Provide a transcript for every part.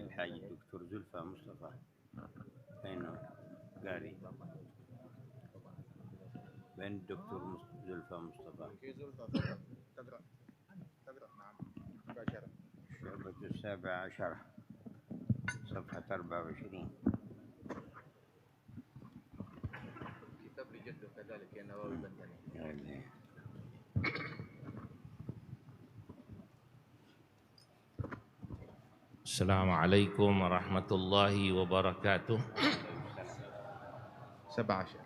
الحاج الدكتور زلفى مصطفى بينه قاري بين الدكتور زلفى مصطفى تقرأ نعم مباشرة. شعبة 17 صفحة 24. كتاب لجده كذلك يا نواوي بنتني. السلام عليكم ورحمة الله وبركاته. 17.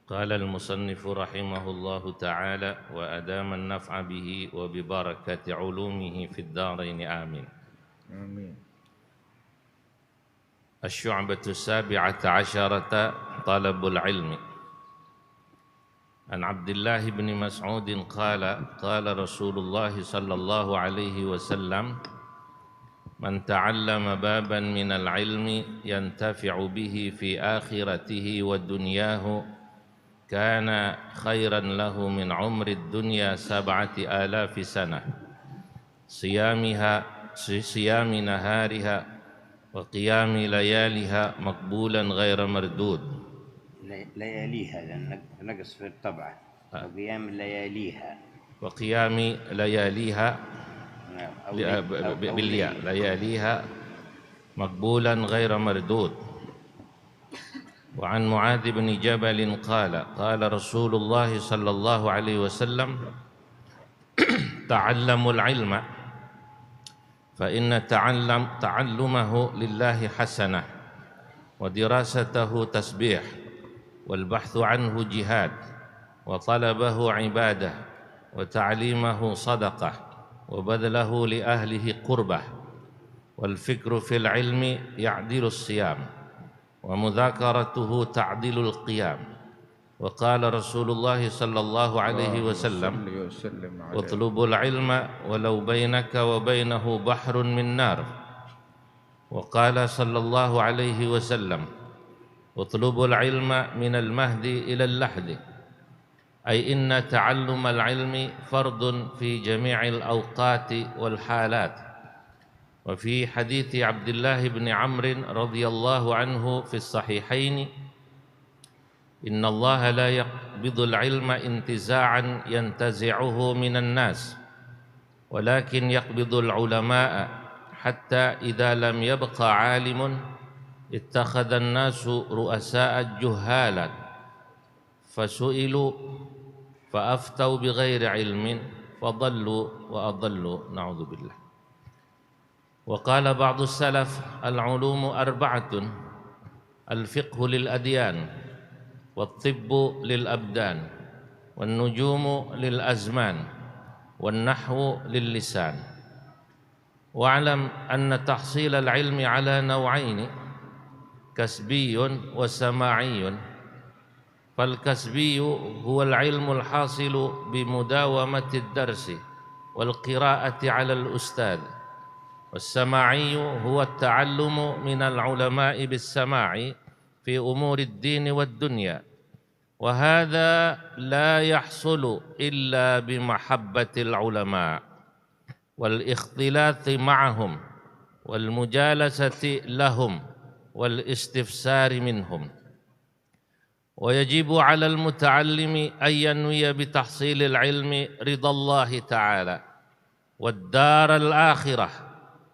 قال المصنف رحمه الله تعالى وأدام النفع به وببركة علومه في الدارين آمين. آمين. الشعبة 17 طلب العلم. عن عبد الله بن مسعود قال قال رسول الله صلى الله عليه وسلم من تعلم بابا من العلم ينتفع به في آخرته ودنياه كان خيرا له من عمر الدنيا 7000 سنة صيام نهارها وقيام ليالها مقبولا غير مردود. لياليها لأن نقص في الطبعة. وقيام لياليها بالياء لياليها مقبولا غير مردود. وعن معاذ بن جبل قال قال رسول الله صلى الله عليه وسلم تعلموا العلم فإن تعلمه لله حسنة ودراسته تسبيح والبحث عنه جهاد وطلبه عبادة وتعليمه صدقة وبذله لأهله قربة والفكر في العلم يعدل الصيام ومذاكرته تعدل القيام. وقال رسول الله صلى الله عليه وسلم اطلبوا العلم ولو بينك وبينه بحر من نار. وقال صلى الله عليه وسلم اطلبوا العلم من المهد إلى اللحد، أي إن تعلم العلم فرض في جميع الأوقات والحالات. وفي حديث عبد الله بن عمرو رضي الله عنه في الصحيحين إن الله لا يقبض العلم انتزاعا ينتزعه من الناس ولكن يقبض العلماء حتى إذا لم يبق عالم اتخذ الناس رؤساء جهالا فسئلوا فأفتوا بغير علم فضلوا وأضلوا نعوذ بالله. وقال بعض السلف العلوم 4: الفقه للأديان والطب للأبدان والنجوم للأزمان والنحو للسان. واعلم أن تحصيل العلم على نوعين كسبي وسماعي. فالكسبي هو العلم الحاصل بمداومة الدرس والقراءة على الأستاذ، والسماعي هو التعلم من العلماء بالسماع في أمور الدين والدنيا، وهذا لا يحصل إلا بمحبة العلماء والاختلاط معهم والمجالسة لهم والاستفسار منهم. ويجب على المتعلم أن ينوي بتحصيل العلم رضا الله تعالى والدار الآخرة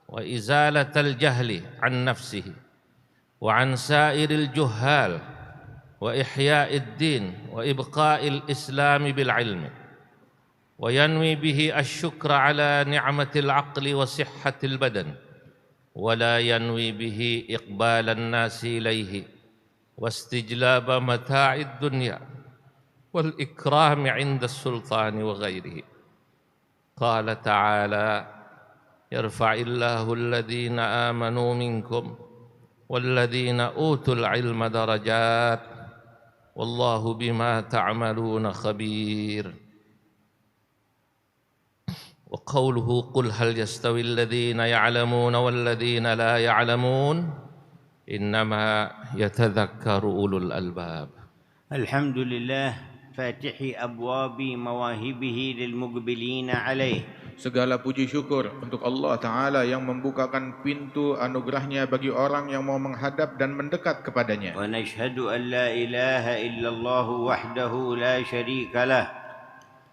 وإزالة الجهل عن نفسه وعن سائر الجهال وإحياء الدين وإبقاء الإسلام بالعلم، وينوي به الشكر على نعمة العقل وصحة البدن، ولا ينوي به إقبال الناس إليه واستجلاب متاع الدنيا والإكرام عند السلطان وغيره. قال تعالى: يرفع الله الذين آمنوا منكم والذين أوتوا العلم درجات والله بما تعملون خبير. وقوله: قل هل يستوي الذين يعلمون والذين لا يعلمون إنما يتذكر أولو الألباب. الحمد لله فاتح أبواب مواهبه للمقبلين عليه. Segala puji syukur untuk Allah Ta'ala yang membukakan pintu anugerahnya bagi orang yang mau menghadap dan mendekat kepadanya. ونشهد أن لا إله إلا الله وحده لا شريك له.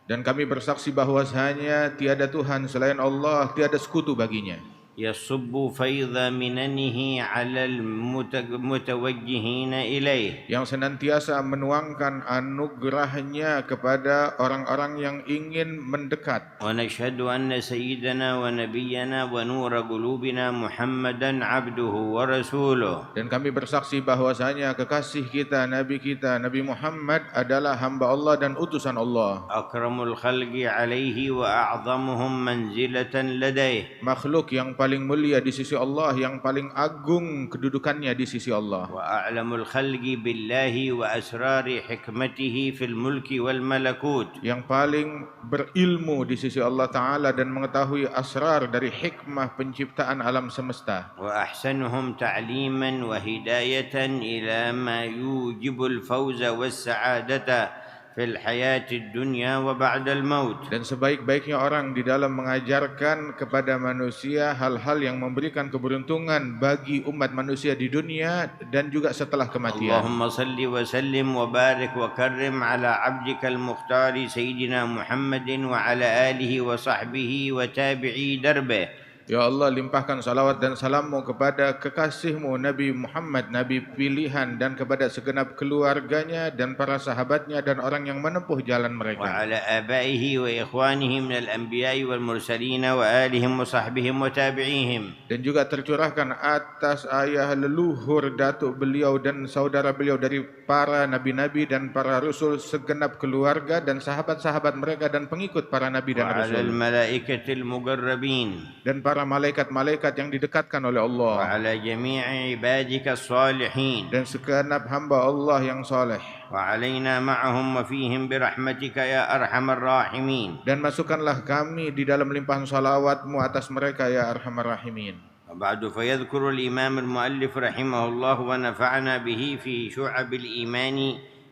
Dan kami bersaksi bahwasanya tiada Tuhan selain Allah, tiada sekutu baginya. يصب فيض مننه على المتوجهين إليه. Yang senantiasa menuangkan anugerahnya kepada orang-orang yang ingin mendekat. ونشهد أن سيدنا ونبينا ونور قلوبنا محمدا عبده ورسوله. Dan kami bersaksi bahwasanya kekasih kita, Nabi Muhammad adalah hamba Allah dan utusan Allah. أكرم الخلق عليه وأعظمهم منزلة لديه. Makhluk yang paling mulia di sisi Allah, yang paling agung kedudukannya di sisi Allah. وأعلم الخلق بالله وأسرار حكمته في الملك والملكوت. Yang paling berilmu di sisi Allah Ta'ala dan mengetahui asrar dari hikmah penciptaan alam semesta. وأحسنهم تعليما وهداية إلى ما يوجب الفوز والسعادة في الحياة الدنيا وبعد الموت. Dan sebaik-baiknya orang di dalam mengajarkan kepada manusia hal-hal yang memberikan keberuntungan bagi umat manusia di dunia dan juga setelah kematian. اللهم صل وسلم وبارك وكرم على عبدك المختار سيدنا محمد وعلى آله وصحبه وتابعي دربه. Ya Allah, limpahkan salawat dan salammu kepada kekasihmu Nabi Muhammad, Nabi pilihan, dan kepada segenap keluarganya dan para sahabatnya dan orang yang menempuh jalan mereka. وعلى آبائه وإخوانه من الأنبياء والمرسلين وآلهم وصحبهم وتابعيهم. Dan juga tercurahkan atas ayah leluhur datuk beliau dan saudara beliau dari para nabi-nabi dan para rasul, segenap keluarga dan sahabat-sahabat mereka dan pengikut para nabi dan وعلى rasul. الملائكة المقربين. Dan para malaikat-malaikat yang didekatkan oleh Allah. وعلى جميع عبادك الصالحين. Dan segenap hamba Allah yang saleh. وعلينا معهم وفيهم برحمتك يا أرحم الراحمين. Dan masukkanlah kami di dalam limpahan salawatmu atas mereka ya Arhamar Rahimin. وبعد فيذكر الإمام المؤلف رحمه الله ونفعنا به في شعب الإيمان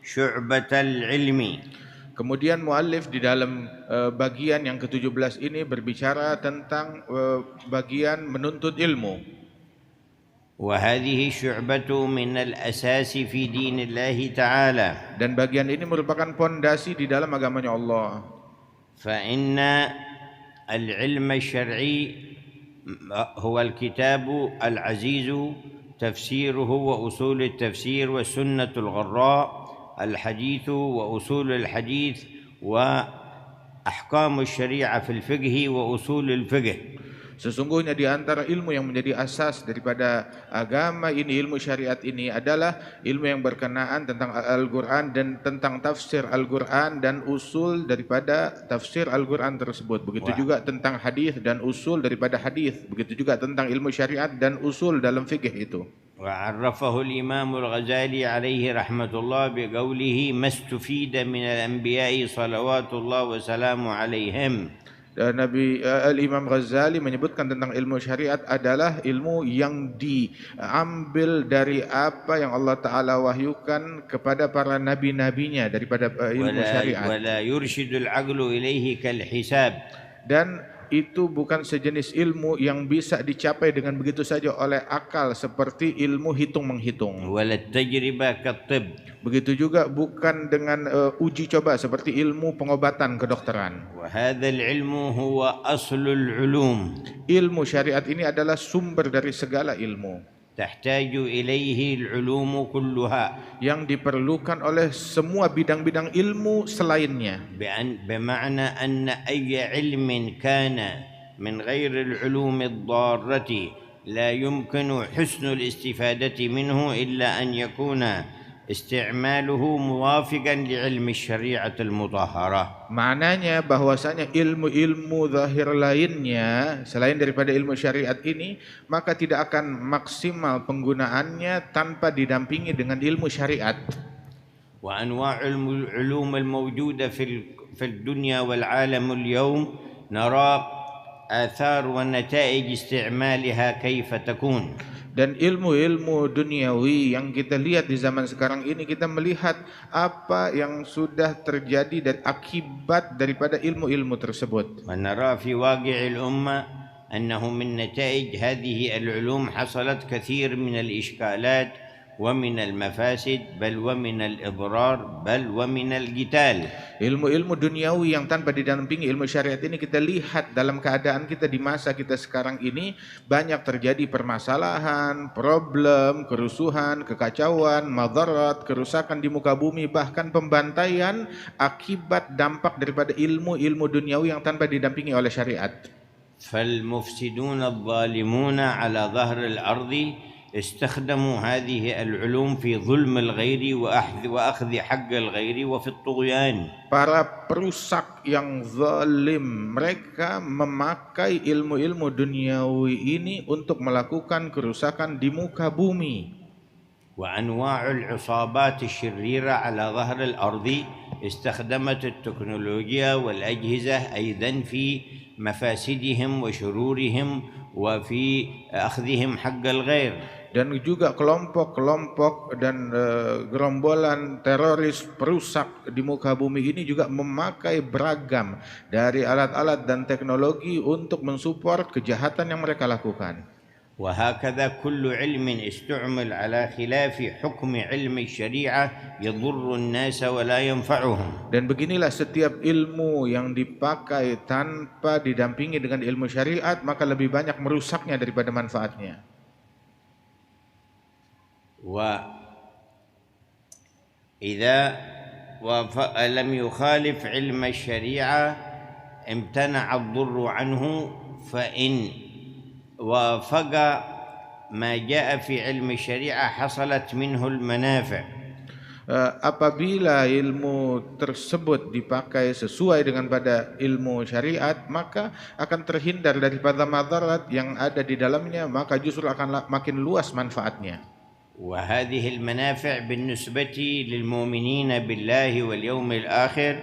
شعبة العلم. Kemudian muallif di dalam bagian yang ke-17 ini berbicara tentang bagian menuntut ilmu. وهذه شعبة من الأساس في دين الله تعالى. Dan bagian ini merupakan pondasi di dalam agamanya Allah. فإن العلم الشرعي هو الكتاب العزيز تفسيره وأصول التفسير والسنة الغراء الحديث وأصول الحديث وأحكام الشريعة في الفقه وأصول الفقه. Sesungguhnya di antara ilmu yang menjadi asas daripada agama ini, ilmu syariat ini adalah ilmu yang berkenaan tentang Al-Quran dan tentang tafsir Al-Quran dan usul daripada tafsir Al-Quran tersebut. Begitu juga tentang hadis dan usul daripada hadis. Begitu juga tentang ilmu syariat dan usul dalam fikih itu. وعرفه الإمام الغزالي عليه رحمة الله بقوله ما استفيد من الأنبياء صلوات الله وسلامه عليهم. Al-Imam Ghazali menyebutkan tentang ilmu syariat adalah ilmu yang diambil dari apa yang Allah Ta'ala wahyukan kepada para nabi-nabinya daripada ilmu syariat. ولا يرشد العقل إليه كالحساب. Dan itu bukan sejenis ilmu yang bisa dicapai dengan begitu saja oleh akal seperti ilmu hitung-menghitung. ولا التجربة كالطب. Begitu juga bukan dengan uji coba seperti ilmu pengobatan kedokteran. وهذا العلم هو أصل العلوم. Ilmu syariat ini adalah sumber dari segala ilmu. تحتاج إليه العلوم كلها yang diperlukan oleh semua bidang-bidang ilmu selainnya. بمعنى أن أي علم كان من غير العلوم الضارة لا يمكن حسن الاستفادة منه إلا أن يكون استعماله موافقا لعلم الشريعة المطهرة. Maknanya bahwasanya ilmu-ilmu zahir lainnya selain daripada ilmu syariat ini, maka tidak akan maksimal penggunaannya tanpa didampingi dengan ilmu syariat. وأنواع العلوم الموجودة في الدنيا والعالم اليوم نرى آثار ونتائج استعمالها كيف تكون. Dan ilmu-ilmu duniawi yang kita lihat di zaman sekarang ini, kita melihat apa yang sudah terjadi dan akibat daripada ilmu-ilmu tersebut. ونرى في واقع الأمة أنه من نتائج هذه العلوم حصلت كثير من الإشكالات ومن المفاسد بل ومن الإضرار بل ومن القتال. Ilmu-ilmu duniawi yang tanpa didampingi ilmu syariat ini, kita lihat dalam keadaan kita di masa kita sekarang ini banyak terjadi permasalahan, problem, kerusuhan, kekacauan, madarat, kerusakan di muka bumi, bahkan pembantaian akibat dampak daripada ilmu-ilmu duniawi yang tanpa didampingi oleh syariat. فالمفسدون الظالمون على ظهر الأرض استخدموا هذه العلوم في ظلم الغير وأخذ حق الغير وفي الطغيان. Para perusak yang zalim, mereka memakai ilmu-ilmu duniawi ini untuk melakukan kerusakan di muka bumi. وأنواع العصابات الشريرة على ظهر الأرض استخدمت التكنولوجيا والأجهزة أيضا في مفاسدهم وشرورهم وفي أخذهم حق الغير. Dan juga kelompok-kelompok dan gerombolan teroris perusak di muka bumi ini juga memakai beragam dari alat-alat dan teknologi untuk mensupport kejahatan yang mereka lakukan. وهكذا كل علم استعمل على خلاف حكم علم الشريعة يضر الناس ولا ينفعهم. Dan beginilah setiap ilmu yang dipakai tanpa didampingi dengan ilmu syariat, maka lebih banyak merusaknya daripada manfaatnya. وإذا لم يخالف علم الشريعة امتنع الضر عنه فإن وافق ما جاء في علم الشريعة حصلت منه المنافع. Apabila ilmu tersebut dipakai sesuai dengan pada ilmu syariat, maka akan terhindar daripada madarat yang ada di dalamnya, maka justru akan makin luas manfaatnya. وهذه المنافع بالنسبة للمؤمنين بالله واليوم الآخر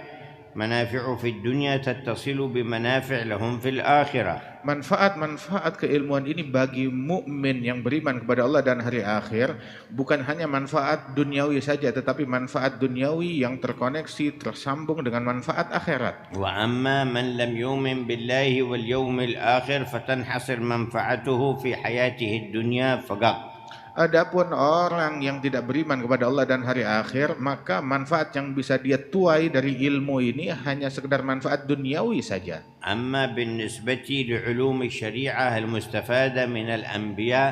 منافع في الدنيا تتصل بمنافع لهم في الآخرة. Manfaat-manfaat keilmuan ini bagi mukmin yang beriman kepada Allah dan hari akhir bukan hanya manfaat duniawi saja, tetapi manfaat duniawi yang terkoneksi, tersambung dengan manfaat akhirat. وأما من لم يؤمن بالله واليوم الآخر فتنحصر منفعته في حياته الدنيا فقط. Adapun orang yang tidak beriman kepada Allah dan hari akhir, maka manfaat yang bisa dia tuai dari ilmu ini hanya sekedar manfaat duniawi saja. أما بالنسبة لعلوم الشريعة المستفادة من الأنبياء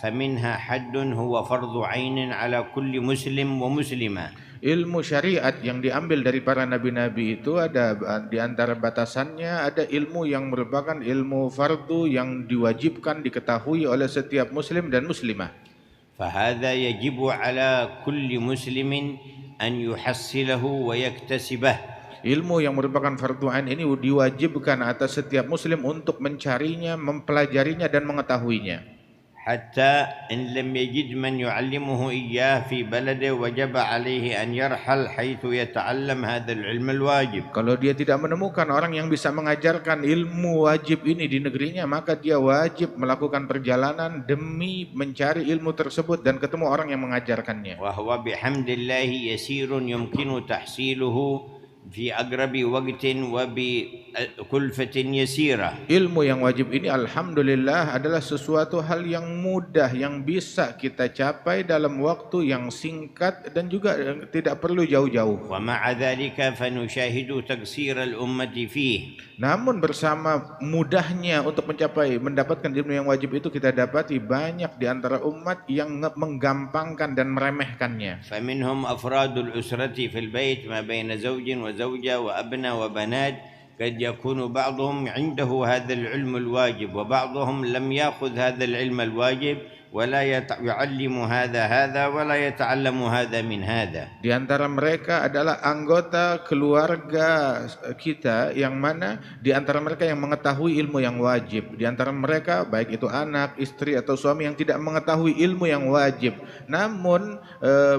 فمنها حد هو فرض عين على كل مسلم ومسلمة. Ilmu syariat yang diambil dari para nabi-nabi itu ada di antara batasannya, ada ilmu yang merupakan ilmu fardu yang diwajibkan diketahui oleh setiap muslim dan muslimah. فهذا يجب على كل مسلم أن يحصله ويكتسبه. Ilmu yang merupakan fardu ain ini diwajibkan atas setiap muslim untuk mencarinya, mempelajarinya dan mengetahuinya. حتى إن لم يجد من يعلمه إياه في بلده وجب عليه أن يرحل حيث يتعلم هذا العلم الواجب. Kalau dia tidak menemukan orang yang bisa mengajarkan ilmu wajib ini di negerinya, maka dia wajib melakukan perjalanan demi mencari ilmu tersebut dan ketemu orang yang mengajarkannya. وهو بحمد الله يسير يمكن تحصيله في أقرب وقت كلفة يسيرة. Ilmu yang wajib ini alhamdulillah adalah sesuatu hal yang mudah yang bisa kita capai dalam waktu yang singkat dan juga tidak perlu jauh-jauh. ومع ذلك فنشاهد تقصير الأمة فيه. Namun bersama mudahnya untuk mendapatkan ilmu yang wajib itu, kita dapati banyak di antara umat yang menggampangkan dan meremehkannya. فمنهم أفراد الأسرة في البيت ما بين زوج وزوجة وأبناء وبنات قد يكون بعضهم عنده هذا العلم الواجب وبعضهم لم يأخذ هذا العلم الواجب ولا يعلم هذا ولا يتعلم هذا من هذا. Di antara mereka adalah anggota keluarga kita yang mana di antara mereka yang mengetahui ilmu yang wajib. Di antara mereka baik itu anak, istri atau suami yang tidak mengetahui ilmu yang wajib. Namun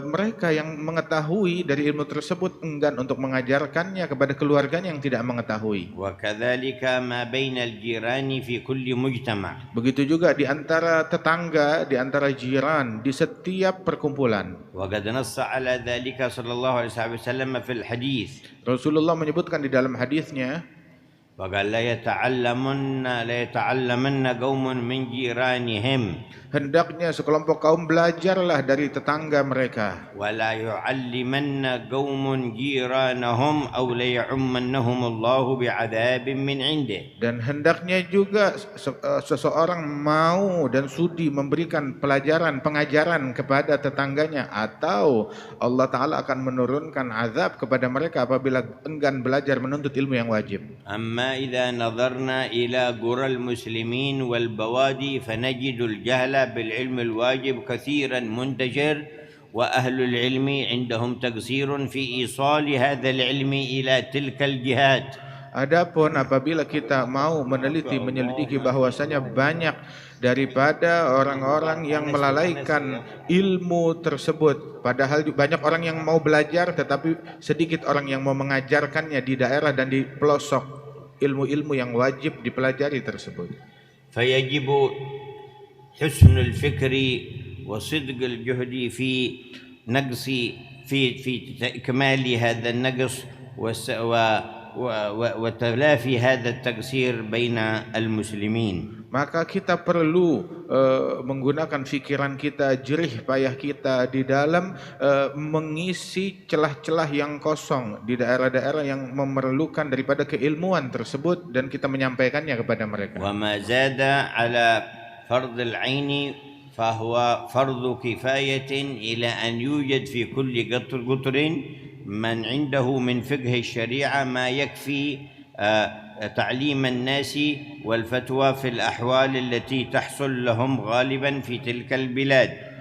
mereka yang mengetahui dari ilmu tersebut enggan untuk mengajarkannya kepada keluarganya yang tidak mengetahui. وكذلك ما بين الجيران في كل مجتمع. Begitu juga di antara tetangga, di antara jiran, di setiap perkumpulan. وقد نص على ذلك صلى الله عليه وسلم في الحديث. Rasulullah menyebutkan di dalam hadisnya, وقال لا يتعلمن قوم من جيرانهم. hendaknya sekelompok kaum belajarlah dari tetangga mereka. ولا يعلمن قوم جيرانهم أو ليعمنهم الله بعذاب من عنده. Dan hendaknya juga seseorang mau dan sudi memberikan pengajaran kepada tetangganya, atau Allah Ta'ala akan menurunkan azab kepada mereka apabila enggan belajar menuntut ilmu yang wajib. أما إذا نظرنا إلى قرى المسلمين والبوادي فنجد الجهل بالعلم الواجب كثيرا منتشر وأهل العلم عندهم تقصير في إيصال هذا العلم إلى تلك الجهات. Adapun apabila kita mau meneliti menyelidiki bahwasanya banyak daripada orang-orang yang melalaikan ilmu tersebut, padahal banyak orang yang mau belajar tetapi sedikit orang yang mau mengajarkannya di daerah dan di pelosok ilmu-ilmu yang wajib dipelajari tersebut. فيجب حسن الفكر وصدق الجهد في نقص في إكمال هذا النقص وتلافي هذا التقصير بين المسلمين. Maka kita perlu menggunakan fikiran kita, jerih payah kita di dalam mengisi celah-celah yang kosong di daerah-daerah yang memerlukan daripada keilmuan tersebut dan kita menyampaikannya kepada mereka. وما زاد على فرض العين فهو فرض كفاية إلى أن يوجد في كل قطر من عنده من فقه الشريعة ما يكفي تعليم الناس والفتوى في الأحوال التي تحصل لهم غالبا في تلك البلاد.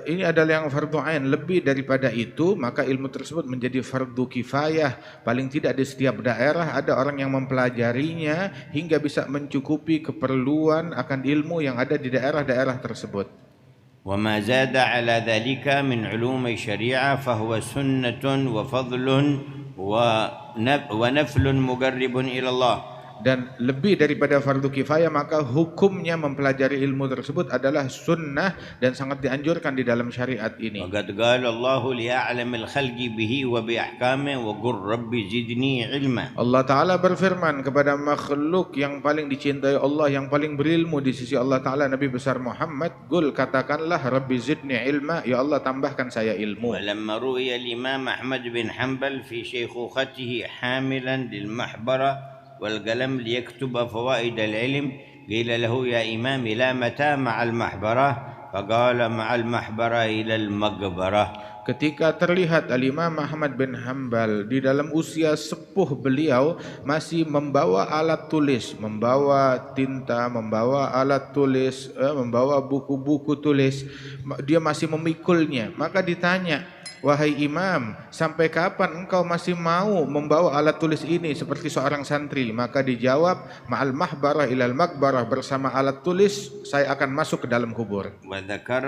Ini adalah yang fardu ain. Lebih daripada itu, maka ilmu tersebut menjadi fardu kifayah. Paling tidak di setiap daerah ada orang yang mempelajarinya hingga bisa mencukupi keperluan akan ilmu yang ada di daerah-daerah tersebut. وما زاد على ذلك من علوم الشريعة فهو سنة وفضل ونفل مقرب إلى الله. Dan lebih daripada fardu kifayah, maka hukumnya mempelajari ilmu tersebut adalah sunnah dan sangat dianjurkan di dalam syariat ini. وقد قال الله لأعلم الخلق به وبأحكامه وقل رب زدني علما. Allah Ta'ala berfirman kepada makhluk yang paling dicintai Allah, yang paling berilmu di sisi Allah Ta'ala, Nabi besar Muhammad, Qul, katakanlah, Rabbi zidni ilma, ya Allah tambahkan saya ilmu. ولما رؤي الإمام أحمد بن حنبل في شيخوخته حاملا للمحبرة والقلم ليكتب فوائد العلم قيل له يا إمام إلى متى مع المحبرة فقال مع المحبرة إلى المقبرة. Ketika terlihat Al-Imam Ahmad bin Hanbal di dalam usia sepuh beliau masih membawa alat tulis, membawa tinta, membawa alat tulis, membawa buku-buku tulis, dia masih memikulnya. Maka ditanya, wahai imam, sampai kapan engkau masih mau membawa alat tulis ini seperti seorang santri? Maka dijawab, ma'al mahbarah ilal makbarah, bersama alat tulis saya akan masuk ke dalam kubur. وذكر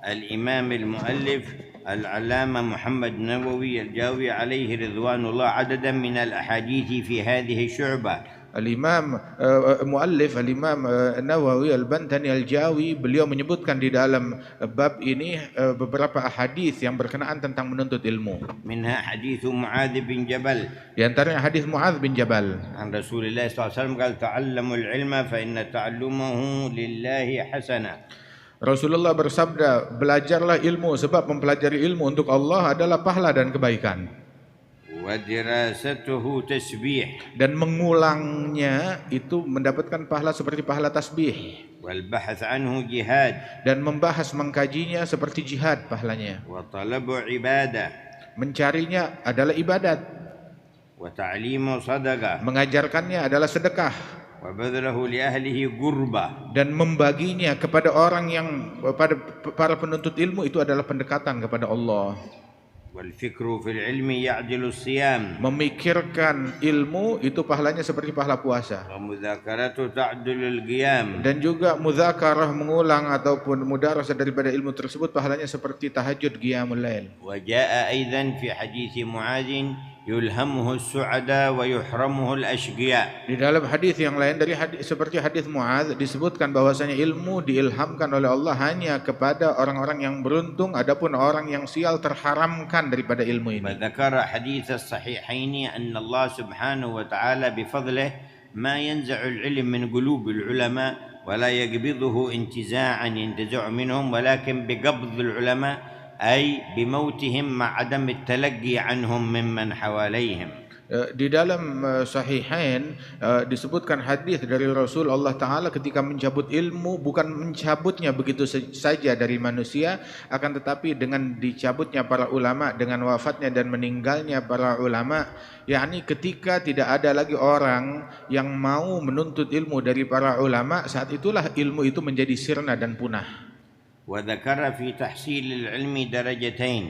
الإمام المؤلف العلامة محمد نووي الجاوي عليه رضوان الله عددا من الأحاديث في هذه الشعبة. Al-Imam Muallif Al-Imam Nawawi Al-Bantani Al-Jawi, beliau menyebutkan di dalam bab ini beberapa hadis yang berkenaan tentang menuntut ilmu. Minha hadits Muadz bin Jabal. Di antaranya hadis Muadz bin Jabal. An Rasulullah SAW qala ta'allamul ilma fa inna ta'allumahu lillahi hasanah. Rasulullah bersabda, belajarlah ilmu sebab mempelajari ilmu untuk Allah adalah pahala dan kebaikan. Wa dirasatuhu tasbih. Dan mengulangnya itu mendapatkan pahala seperti pahala tasbih. Wal bahth anhu jihad. Dan membahas mengkajinya seperti jihad pahalanya. Wa talabu ibadah. Mencarinya adalah ibadat. Wa ta'limu sadaqah. Mengajarkannya adalah sedekah. Wa badlahu li ahlihi gurbah. Dan membaginya kepada orang yang pada para penuntut ilmu itu adalah pendekatan kepada Allah. Wal fikru fil ilmi ya'dilu siyam. Memikirkan ilmu itu pahalanya seperti pahala puasa. Wa mudzakaratu ta'dilul qiyam. Dan juga mudzakarah mengulang ataupun mudarasah daripada ilmu tersebut pahalanya seperti tahajud qiyamul lail. Wa jaa'a aidan fi hadits Muadz yulhamuhu as-su'ada wa yuhramuhu al-ashqiya. Di dalam hadis yang lain dari seperti hadis Muadz disebutkan bahwasanya ilmu diilhamkan oleh Allah hanya kepada orang-orang yang beruntung, adapun orang yang sial terharamkan daripada ilmu ini. Wa dzakara hadits as-sahihain anna Allah subhanahu wa ta'ala bi fadlihi ma yanza'u al-ilm min qulub al-ulama wa la yaqbiduhu intiza'an yantazi'u minhum walakin bi qabd al-ulama أي بموتهم مع عدم التلقي عنهم ممن حواليهم. Di dalam Sahihain disebutkan hadis dari Rasul Allah Ta'ala ketika mencabut ilmu, bukan mencabutnya begitu saja dari manusia, akan tetapi dengan dicabutnya para ulama, dengan wafatnya dan meninggalnya para ulama, yakni ketika tidak ada lagi orang yang mau menuntut ilmu dari para ulama, saat itulah ilmu itu menjadi sirna dan punah. وذكر في تحصيل العلم درجتين.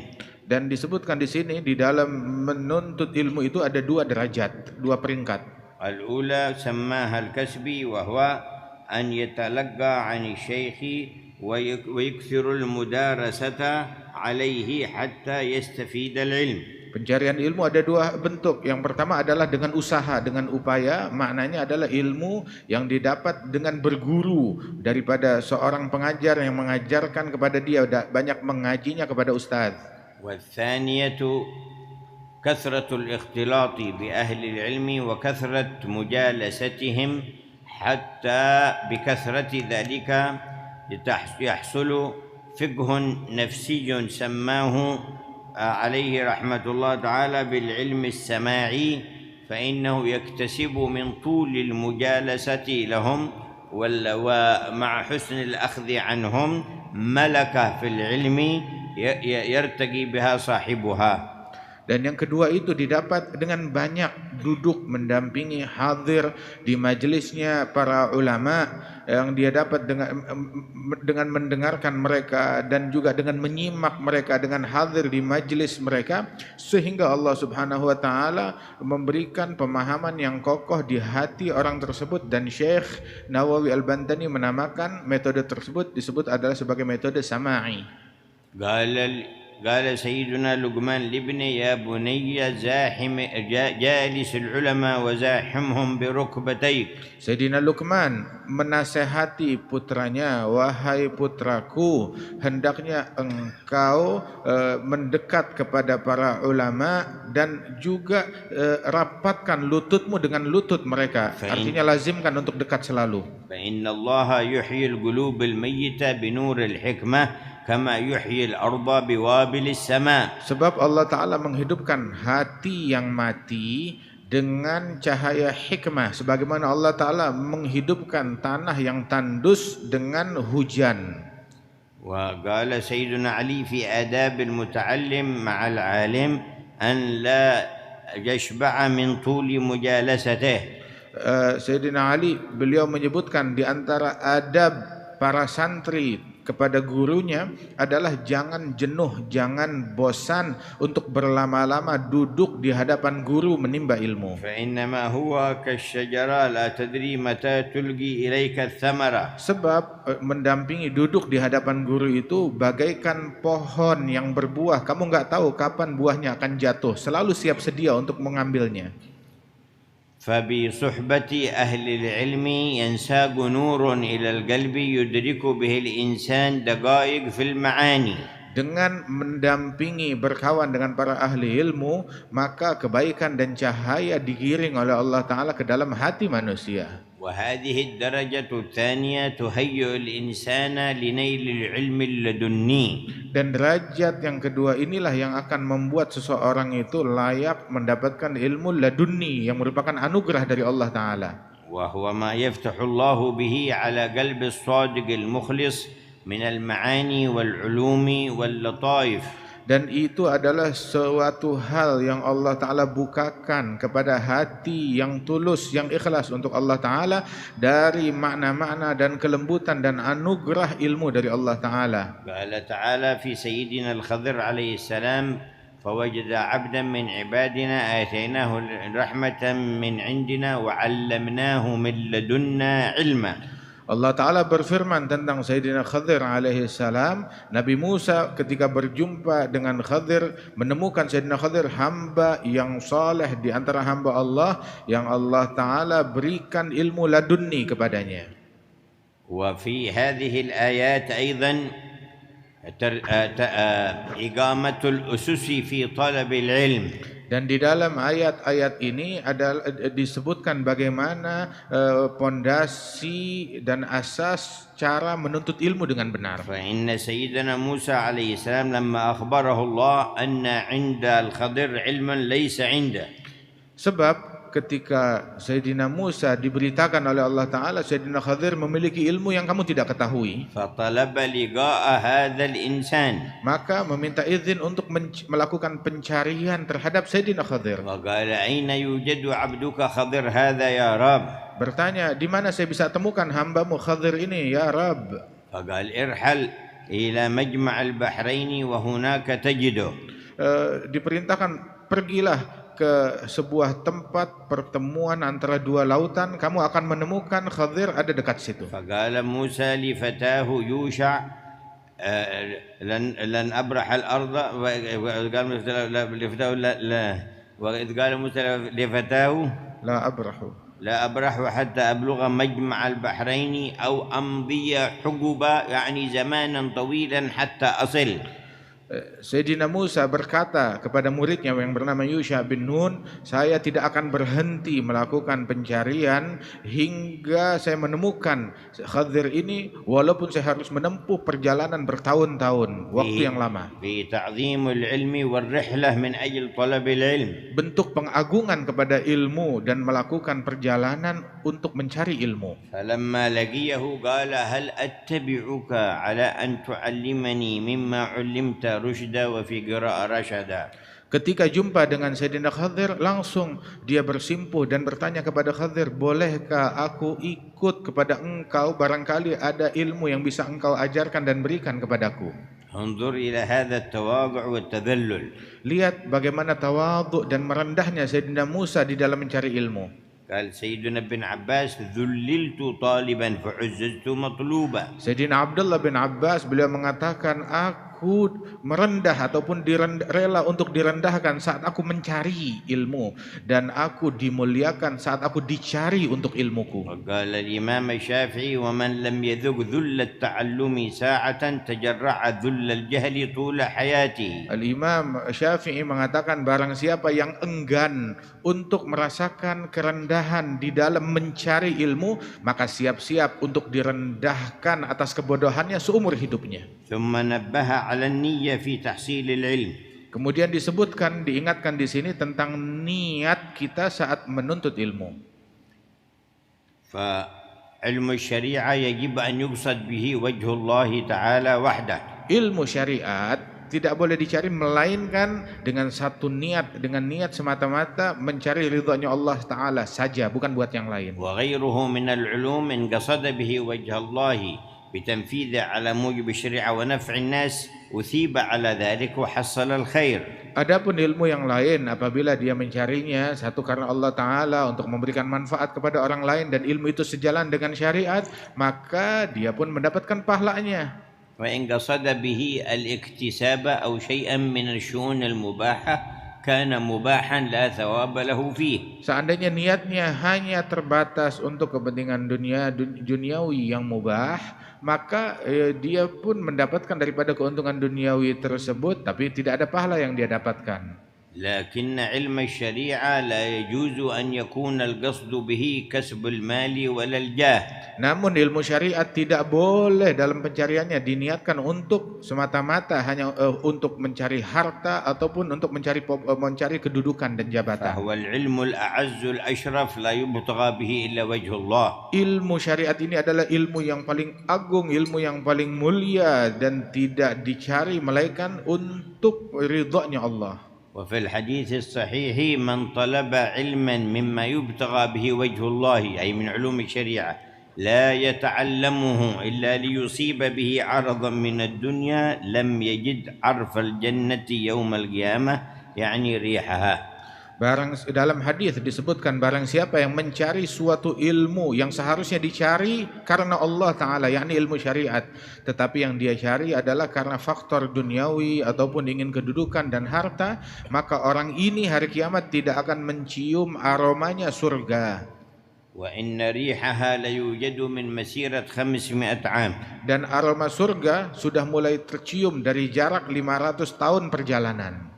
Dan disebutkan di sini di dalam menuntut ilmu itu ada dua derajat, dua peringkat. الأولى سماها الكسبي وهو أن يتلقى عن الشيخ ويكثر المدارسة عليه حتى يستفيد العلم. Pencarian ilmu ada dua bentuk. Yang pertama adalah dengan usaha, dengan upaya. Maknanya adalah ilmu yang didapat dengan berguru daripada seorang pengajar yang mengajarkan kepada dia, banyak mengajinya kepada ustaz. والثانية كثرة الاختلاط بأهل العلم وكثرة مجالستهم حتى بكثرة ذلك يحصل فقه نفسي سماه عليه رحمة الله تعالى بالعلم السماعي فإنه يكتسب من طول المجالسة لهم ومع حسن الأخذ عنهم ملكة في العلم يرتقي بها صاحبها. Dan yang kedua itu didapat dengan banyak duduk mendampingi hadir di majelisnya para ulama, yang dia dapat dengan mendengarkan mereka dan juga dengan menyimak mereka, dengan hadir di majelis mereka, sehingga Allah Subhanahu wa taala memberikan pemahaman yang kokoh di hati orang tersebut. Dan Syekh Nawawi Al-Bantani menamakan metode tersebut disebut adalah sebagai metode sama'i. قال سيدنا لقمان لابنه يا بني زاحم جالس العلماء وزاحمهم بركبتيك. Sayyidina Luqman menasehati putranya, wahai putraku, hendaknya engkau mendekat kepada para ulama dan juga rapatkan lututmu dengan lutut mereka. Artinya lazimkan untuk dekat selalu. فإن الله يحيي القلوب الميتة بنور الحكمة kama yuhyil arda biwabilis sama. Sebab Allah Ta'ala menghidupkan hati yang mati dengan cahaya hikmah, sebagaimana Allah Ta'ala menghidupkan tanah yang tandus dengan hujan. Wa qala Sayyiduna Ali fi adab al-muta'allim ma'al alim an la yashba'a min tuli mujalasatih. Sayyidina Ali beliau menyebutkan di antara adab para santri kepada gurunya adalah jangan jenuh, jangan bosan untuk berlama-lama duduk di hadapan guru menimba ilmu. فإنما هو كالشجرة لا تدري متى تلقي إليك الثمرة. Sebab mendampingi duduk di hadapan guru itu bagaikan pohon yang berbuah. Kamu nggak tahu kapan buahnya akan jatuh. Selalu siap sedia untuk mengambilnya. فبصحبة أهل العلم ينساق نور إلى القلب يدرك به الإنسان دقائق في المعاني. Dengan mendampingi berkawan dengan para ahli ilmu, maka kebaikan dan cahaya digiring oleh Allah Ta'ala ke dalam hati manusia. وهذه الدرجة الثانية تهيئ الإنسان لنيل العلم اللدني. Dan derajat yang kedua inilah yang akan membuat seseorang itu layak mendapatkan ilmu laduni yang merupakan anugerah dari Allah Ta'ala. وهو ما يفتح الله به على قلب الصادق المخلص من المعاني والعلوم واللطائف. Dan itu adalah suatu hal yang Allah Ta'ala bukakan kepada hati yang tulus, yang ikhlas untuk Allah Ta'ala dari makna-makna dan kelembutan dan anugerah ilmu dari Allah Ta'ala. قال تعالى في سيدنا الخضر عليه السلام فوجد عبدا من عبادنا آتيناه رحمة من عندنا وعلمناه من لدنا علما. Allah Ta'ala berfirman tentang Sayyidina Khadir alaihi salam, Nabi Musa ketika berjumpa dengan Khadir menemukan Sayyidina Khadir hamba yang saleh di antara hamba Allah yang Allah Ta'ala berikan ilmu laduni kepadanya. وفي هذه الآيات أيضا إقامة الأسس في طلب العلم. Dan di dalam ayat-ayat ini adalah disebutkan bagaimana pondasi dan asas cara menuntut ilmu dengan benar. فإن سيدنا موسى عليه السلام لما أخبره الله أن عند الخضر علما ليس عنده. Sebab ketika Sayyidina Musa diberitakan oleh Allah Ta'ala Sayyidina Khadir memiliki ilmu yang kamu tidak ketahui, فطلب لقاء هذا الإنسان. maka meminta izin untuk melakukan pencarian terhadap Sayyidina Khadir. وقال أين يوجد عبدك خضر هذا يا رب. Bertanya, di mana saya bisa temukan hambamu Khadir ini ya Rabb? فقال ارحل إلى مجمع البحرين وهناك تجده. Diperintahkan pergilah ke sebuah tempat pertemuan antara dua lautan, kamu akan menemukan Khadir ada dekat situ. فقال موسى لفتاه يوشع لن أبرح الأرض. وإذ قال موسى لفتاه لا أبرح حتى أبلغ مجمع البحرين أو أمضي حقبا يعني زمانا طويلا حتى أصل. Sayyidina Musa berkata kepada muridnya yang bernama Yusha bin Nun, saya tidak akan berhenti melakukan pencarian hingga saya menemukan Khadir ini, walaupun saya harus menempuh perjalanan bertahun-tahun, waktu yang lama. Bentuk pengagungan kepada ilmu dan melakukan perjalanan untuk mencari ilmu. فلما لقيه قال هل أتبعك على أن تعلمني مما علمت رشدا وفي قراءة رشدا. Ketika jumpa dengan Sayyidina Khadir, langsung dia bersimpuh dan bertanya kepada Khadir, bolehkah aku ikut kepada engkau, barangkali ada ilmu yang bisa engkau ajarkan dan berikan kepadaku. انظر إلى هذا التواضع والتذلل. Lihat bagaimana tawadhu dan merendahnya Sayyidina Musa di dalam mencari ilmu. قال سيدنا ابن عباس ذللت طالبا فعززت مطلوبا. Sayyidina Abdullah bin Abbas beliau mengatakan, aku merendah ataupun rela untuk direndahkan saat aku mencari ilmu, dan aku dimuliakan saat aku dicari untuk ilmuku. وقال الإمام الشافعي ومن لم يذق ذل التعلم ساعة تجرع ذل الجهل طول حياته. Al-Imam Syafi'i mengatakan, barang siapa yang enggan untuk merasakan kerendahan di dalam mencari ilmu, maka siap-siap untuk direndahkan atas kebodohannya seumur hidupnya. ثم نبه على النية في تحصيل العلم. Kemudian disebutkan, diingatkan di sini tentang niat kita saat menuntut ilmu. فعلم الشريعة يجب أن يقصد به وجه الله تعالى وحده. Ilmu syariat tidak boleh dicari melainkan dengan satu niat, dengan niat semata-mata mencari ridhonya Allah Ta'ala saja, bukan buat yang lain. وغيره من العلوم إن قصد به وجه الله بتنفيذه على موجب الشريعة ونفع الناس أثيب على ذلك وحصل الخير. Adapun ilmu yang lain, apabila dia mencarinya satu karena Allah Ta'ala untuk memberikan manfaat kepada orang lain dan ilmu itu sejalan dengan syariat, maka dia pun mendapatkan pahalanya. وإن قصد به الاكتساب أو شيئا من الشؤون المباحة كان مباحا لا ثواب له فيه. Seandainya niatnya hanya terbatas untuk kepentingan duniawi yang mubah, maka dia pun mendapatkan daripada keuntungan duniawi tersebut, tapi tidak ada pahala yang dia dapatkan. لكن علم الشريعة لا يجوز أن يكون القصد به كسب المال ولا الجاه. Namun ilmu syariat tidak boleh dalam pencariannya diniatkan untuk semata-mata hanya untuk mencari harta ataupun untuk mencari kedudukan dan jabatan. فهو العلم الأعز الأشرف لا يبتغى به إلا وجه الله. Ilmu syariat ini adalah ilmu yang paling agung, ilmu yang paling mulia dan tidak dicari melainkan untuk ridha-Nya Allah. وفي الحديث الصحيح من طلب علما مما يبتغى به وجه الله أي من علوم الشريعة لا يتعلمه إلا ليصيب به عرضا من الدنيا لم يجد عرف الجنة يوم القيامة يعني ريحها. Dalam hadis disebutkan barang siapa yang mencari suatu ilmu yang seharusnya dicari karena Allah Ta'ala, yakni ilmu syariat, tetapi yang dia cari adalah karena faktor duniawi ataupun ingin kedudukan dan harta, maka orang ini hari kiamat tidak akan mencium aromanya surga. وإن ريحها ليوجد من مسيرة 500 عام. Dan aroma surga sudah mulai tercium dari jarak 500 tahun perjalanan.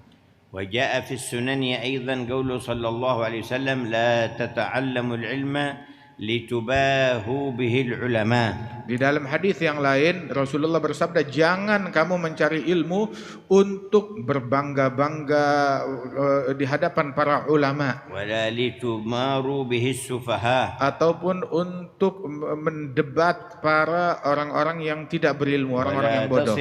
وجاء في السنن أيضا قوله صلى الله عليه وسلم لا تتعلموا العلم لتباهوا به العلماء. Di dalam hadis yang lain Rasulullah bersabda, jangan kamu mencari ilmu untuk berbangga-bangga di hadapan para ulama, ولا لتماروا به السفهاء, ataupun untuk mendebat para orang-orang yang tidak berilmu, orang-orang yang bodoh,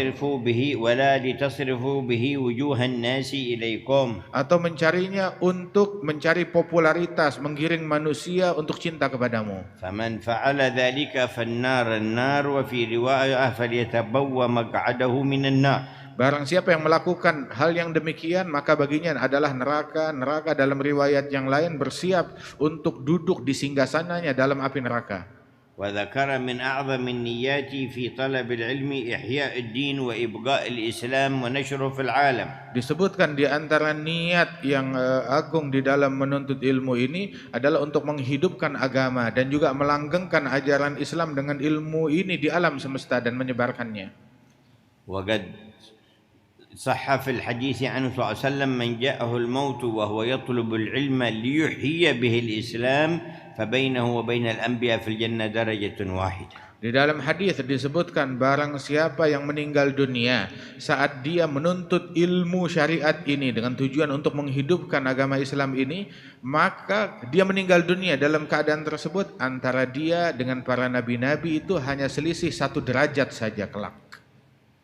ولا لتصرفوا به وجوه الناس إليكم, atau mencarinya untuk mencari popularitas, menggiring manusia untuk cinta kepadamu. فمن فعل ذلك فالنار وفي رواية فليتبوأ مقعده من النار. Barang siapa yang melakukan hal yang demikian, maka baginya adalah neraka. Neraka dalam riwayat yang lain bersiap untuk duduk di singgasananya dalam api neraka. وذكر من أعظم النيات في طلب العلم إحياء الدين وإبقاء الإسلام ونشره في العالم. Disebutkan di antara niat yang agung di dalam menuntut ilmu ini adalah untuk menghidupkan agama dan juga melanggengkan ajaran Islam dengan ilmu ini di alam semesta dan menyebarkannya. وقد صح في الحديث عنه صلى الله عليه وسلم من جاءه الموت وهو يطلب العلم ليحيي به الإسلام فبينه وبين الأنبياء في الجنة درجة واحدة. Di dalam hadis disebutkan barang siapa yang meninggal dunia saat dia menuntut ilmu syariat ini dengan tujuan untuk menghidupkan agama Islam ini, maka dia meninggal dunia dalam keadaan tersebut antara dia dengan para nabi-nabi itu hanya selisih 1 derajat saja kelak.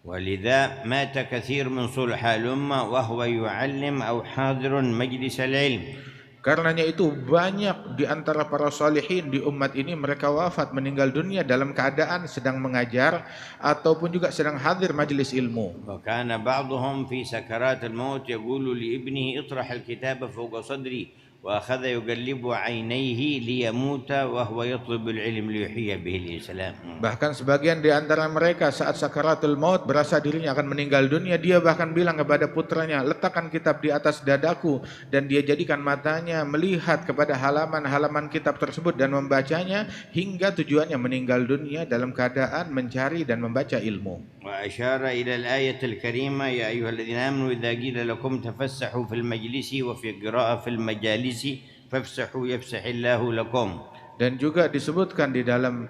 ولذا مات كثير من صلحاء الأمة وهو يعلم أو حاضر مجلس العلم. Karenanya itu banyak di antara para salihin di umat ini mereka wafat meninggal dunia dalam keadaan sedang mengajar ataupun juga sedang hadir majelis ilmu. وكان بعضهم في سكرات الموت يقول لابنه اطرح الكتاب فوق صدري وأخذ يقلب عينيه ليموت وهو يطلب العلم ليحيي به الإسلام. Bahkan sebagian di antara mereka saat sakaratul maut berasa dirinya akan meninggal dunia, dia bahkan bilang kepada putranya, letakkan kitab di atas dadaku, dan dia jadikan matanya melihat kepada halaman-halaman kitab tersebut dan membacanya hingga tujuannya meninggal dunia dalam keadaan mencari dan membaca ilmu. وأشار إلى الآية الكريمة يا أيها الذين آمنوا إذا قيل لكم تفسحوا في المجلس وفي قراءة في المجالس فافسحوا يفسح الله لكم. Dan juga disebutkan di dalam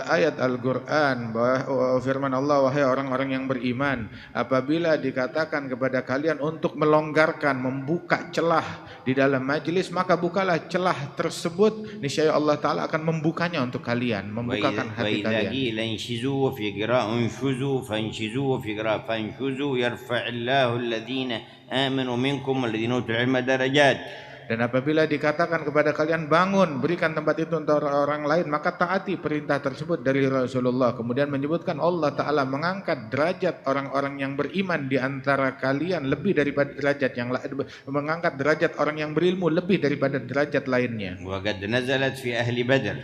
ayat Al-Qur'an bahwa firman Allah, wahai orang-orang yang beriman, apabila dikatakan kepada kalian untuk melonggarkan, membuka celah di dalam majelis, maka bukalah celah tersebut, niscaya Allah Ta'ala akan membukanya untuk kalian, membukakan hati kalian. وإذا قيل انشزوا وفي قراءة انشزوا فانشزوا وفي قراءة فانشزوا يرفع الله الذين آمنوا منكم والذين أوتوا العلم درجات. Dan apabila dikatakan kepada kalian bangun, berikan tempat itu untuk orang lain, maka taati perintah tersebut dari Rasulullah. Kemudian menyebutkan Allah Ta'ala mengangkat derajat orang-orang yang beriman di antara kalian lebih daripada derajat yang lain, mengangkat derajat orang yang berilmu lebih daripada derajat lainnya. وقد نزلت في أهل بدر.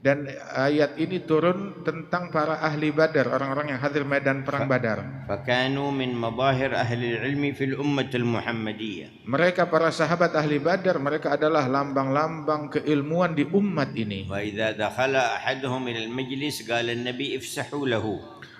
Dan ayat ini turun tentang para ahli Badar, orang-orang yang hadir medan perang Badar. فكانوا من مظاهر أهل العلم في الأمة المحمدية. Mereka para sahabat ahli Badar, mereka adalah lambang-lambang keilmuan di umat ini. وإذا دخل أحدهم إلى المجلس قال النبي افسحوا له.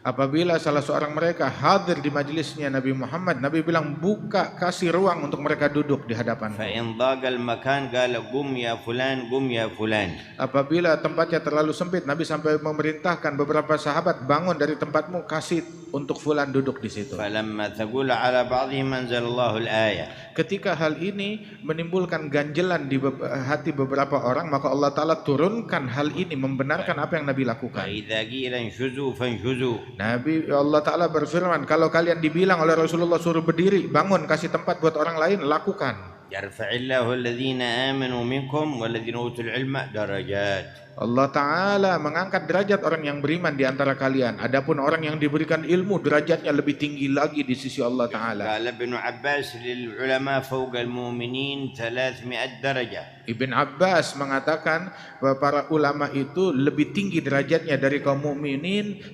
Apabila salah seorang mereka hadir di majelisnya Nabi Muhammad, Nabi bilang buka, kasih ruang untuk mereka duduk di hadapan. فإن ضاق المكان قال قم يا فلان قم يا فلان. Apabila tempatnya terlalu sempit, Nabi sampai memerintahkan beberapa sahabat, bangun dari tempatmu, kasih untuk fulan duduk di situ. فلما ثقل على بعضهم أنزل الله الآية. Ketika hal ini menimbulkan ganjelan di hati beberapa orang, maka Allah Ta'ala turunkan hal ini, membenarkan apa yang Nabi lakukan. فإذا قيل انشزوا فانشزوا. Nabi Allah Ta'ala berfirman, kalau kalian dibilang oleh Rasulullah suruh berdiri, bangun, kasih tempat buat orang lain, lakukan. يرفع الله الذين آمنوا منكم والذين أوتوا العلم درجات. Allah Ta'ala mengangkat derajat orang yang beriman di antara kalian. Adapun orang yang diberikan ilmu, derajatnya lebih tinggi lagi di sisi Allah Ta'ala. قال ابن عباس للعلماء فوق المؤمنين 300 درجة. Ibn Abbas mengatakan bahwa para ulama itu lebih tinggi derajatnya dari kaum mukminin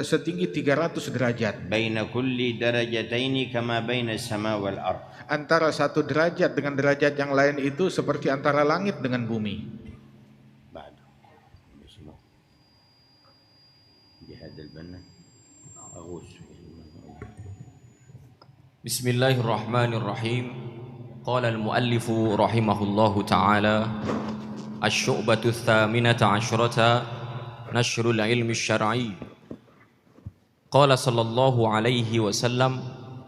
setinggi 300 derajat. بين كل درجتين كما بين السماء والأرض. Antara satu derajat dengan derajat yang lain itu seperti antara langit dengan bumi. بسم الله الرحمن الرحيم. قال المؤلف رحمه الله تعالى: الشعبة 18 نشر العلم الشرعي. قال صلى الله عليه وسلم: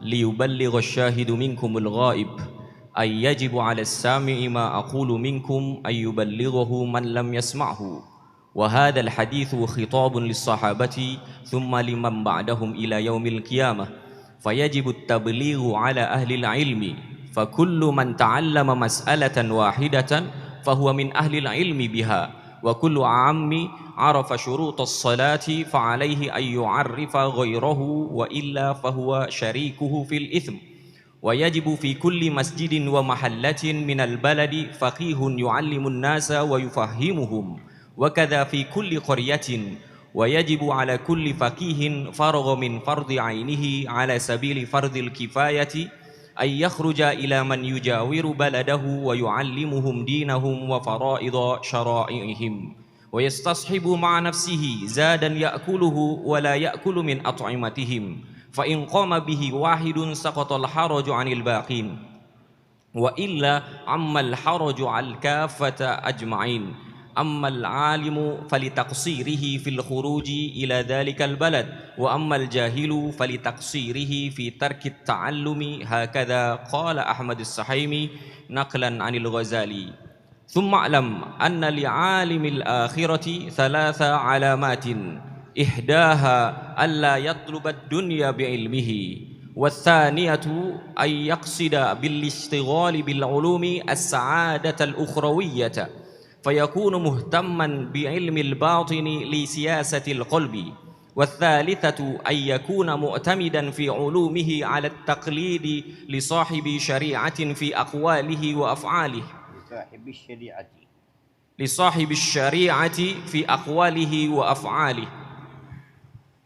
ليبلغ الشاهد منكم الغائب، أي يجب على السامع ما أقول منكم أن يبلغه من لم يسمعه. وهذا الحديث خطاب للصحابة ثم لمن بعدهم إلى يوم القيامة، فيجب التبليغ على أهل العلم، فكل من تعلم مسألة واحدة فهو من أهل العلم بها، وكل عام عرف شروط الصلاة فعليه أن يعرف غيره، وإلا فهو شريكه في الإثم. ويجب في كل مسجد ومحلة من البلد فقيه يعلم الناس ويفهمهم، وكذا في كل قرية. ويجب على كل فقيه فرغ من فرض عينه على سبيل فرض الكفاية أن يخرج إلى من يجاور بلده ويعلمهم دينهم وفرائض شرائعهم، ويستصحب مع نفسه زادا يأكله ولا يأكل من أطعمتهم، فإن قام به واحد سقط الحرج عن الباقين، وإلا عم الحرج على الكافة أجمعين. أما العالم فلتقصيره في الخروج إلى ذلك البلد، وأما الجاهل فلتقصيره في ترك التعلم. هكذا قال أحمد السحيمي نقلا عن الغزالي. ثم اعلم أن لعالم الآخرة 3 علامات: إحداها ألا يطلب الدنيا بعلمه، والثانية أن يقصد بالاشتغال بالعلوم السعادة الأخروية فيكون مهتما بعلم الباطن لسياسة القلب، والثالثة أن يكون معتمدا في علومه على التقليد لصاحب شريعة في أقواله وأفعاله لصاحب الشريعة في أقواله وأفعاله.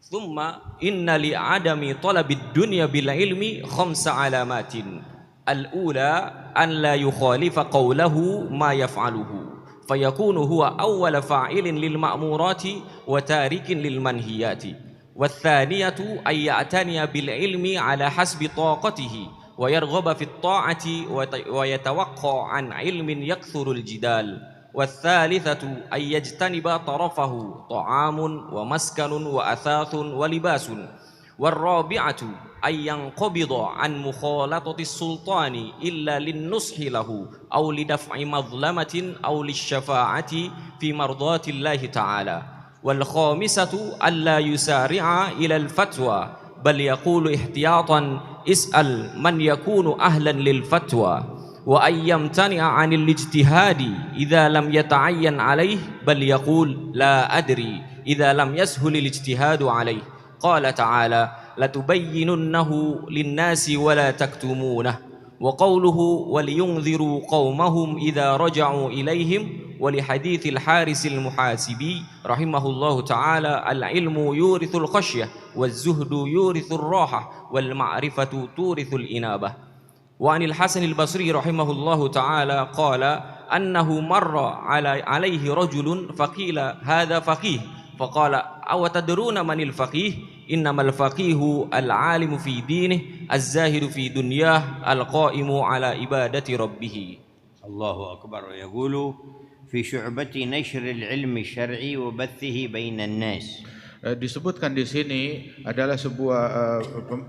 ثم إن لعدم طلب الدنيا بالعلم 5 علامات: الأولى أن لا يخالف قوله ما يفعله فيكون هو أول فاعل للمأمورات وتارك للمنهيات، والثانية أن يعتني بالعلم على حسب طاقته ويرغب في الطاعة ويتوقع عن علم يكثر الجدال، والثالثة أن يجتنب طرفه طعام ومسكن وأثاث ولباس، والرابعة أن ينقبض عن مخالطة السلطان إلا للنصح له أو لدفع مظلمة أو للشفاعة في مرضاة الله تعالى، والخامسة ألا يسارع إلى الفتوى بل يقول احتياطا: اسأل من يكون أهلا للفتوى، وأن يمتنع عن الاجتهاد إذا لم يتعين عليه بل يقول لا أدري إذا لم يسهل الاجتهاد عليه. قال تعالى: لتبيننه للناس ولا تكتمونه. وقوله: ولينذروا قومهم إذا رجعوا إليهم ولحديث الحارس المحاسبي رحمه الله تعالى العلم يورث الخشية والزهد يورث الراحة والمعرفة تورث الإنابة. وعن الحسن البصري رحمه الله تعالى قال أنه مر عليه رجل فقيل هذا فقيه فقال أو تدرون من الفقيه إنما الفقيه العالم في دينه الزاهد في دنياه القائم على عبادة ربه. الله أكبر. يقول في شعبة نشر العلم الشرعي وبثه بين الناس. Disebutkan di sini adalah sebuah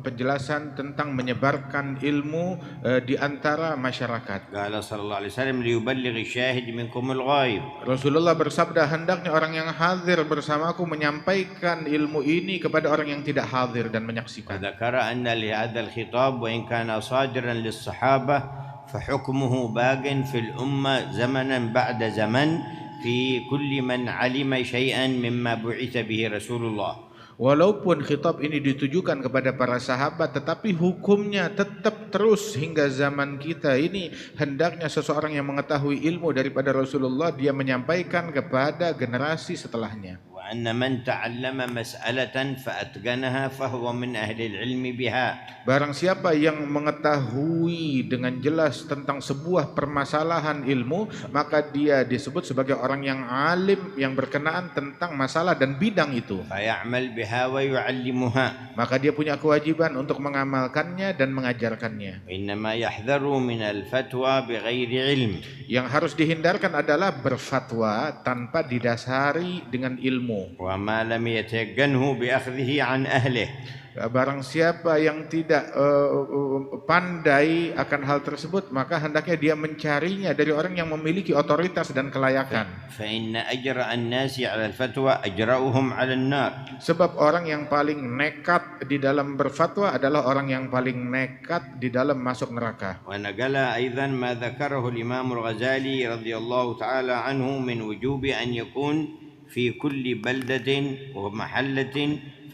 penjelasan tentang menyebarkan ilmu di antara masyarakat. قال صلى الله عليه وسلم ليبلغ الشاهد منكم الغائب. Rasulullah bersabda, hendaknya orang yang hadir bersamaku menyampaikan ilmu ini kepada orang yang tidak hadir dan menyaksikan. وذكر أن لهذا الخطاب وإن كان صادرا للصحابة فحكمه باق في الأمة زمنا بعد زمن في كل من علم شيئا مما بعث به رسول الله. Walaupun khitab ini ditujukan kepada para sahabat, tetapi hukumnya tetap terus hingga zaman kita ini. Hendaknya seseorang yang mengetahui ilmu daripada Rasulullah, dia menyampaikan kepada generasi setelahnya. وأن من تعلم مسألة فأتقنها فهو من أهل العلم بها. Barang siapa yang mengetahui dengan jelas tentang sebuah permasalahan ilmu, maka dia disebut sebagai orang yang alim yang berkenaan tentang masalah dan bidang itu. فيعمل بها ويعلمها. Maka dia punya kewajiban untuk mengamalkannya dan mengajarkannya. إنما يحذر من الفتوى بغير علم. Yang harus dihindarkan adalah berfatwa tanpa didasari dengan ilmu. وما لم يتيقنه بأخذه عن أهله. Barang siapa yang tidak pandai akan hal tersebut, maka hendaknya dia mencarinya dari orang yang memiliki otoritas dan kelayakan. فإن أجرأ الناس على الفتوى أجرأهم على النار. Sebab orang yang paling nekat di dalam berfatwa adalah orang yang paling nekat di dalam masuk neraka. ونقل أيضا ما ذكره الإمام الغزالي رضي الله تعالى عنه من وجوب أن يكون في كل بلدة ومحلة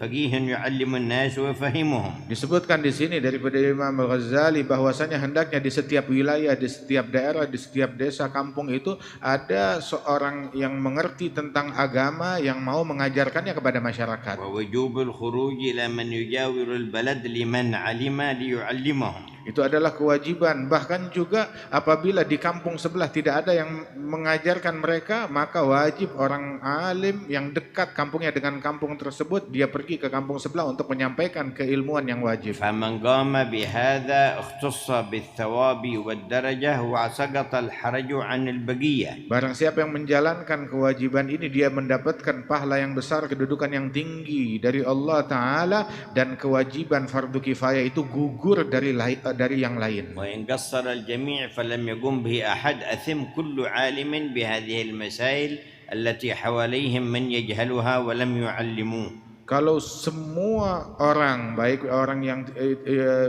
فقيه يعلم الناس ويفهمهم. Disebutkan di sini daripada Imam Al-Ghazali bahwasanya hendaknya di setiap wilayah, di setiap daerah, di setiap desa, kampung itu ada seorang yang mengerti tentang agama yang mau mengajarkannya kepada masyarakat. ووجوب الخروج إلى من يجاور البلد لمن علم ليعلمهم. Itu adalah kewajiban. Bahkan juga apabila di kampung sebelah tidak ada yang mengajarkan mereka, maka wajib orang alim yang dekat kampungnya dengan kampung tersebut, dia pergi ke kampung sebelah untuk menyampaikan keilmuan yang wajib. فمن قام بهذا اختص بالثواب والدرجة وسقط الحرج عن البقية. Barang siapa yang menjalankan kewajiban ini, dia mendapatkan pahala yang besar, kedudukan yang tinggi dari Allah Ta'ala, dan kewajiban fardu kifayah itu gugur dari yang lain. وإن قصر الجميع فلم يقم به أحد أثم كل عالم بهذه المسائل التي حواليهم من يجهلها ولم يعلموه. Kalau semua orang, baik orang yang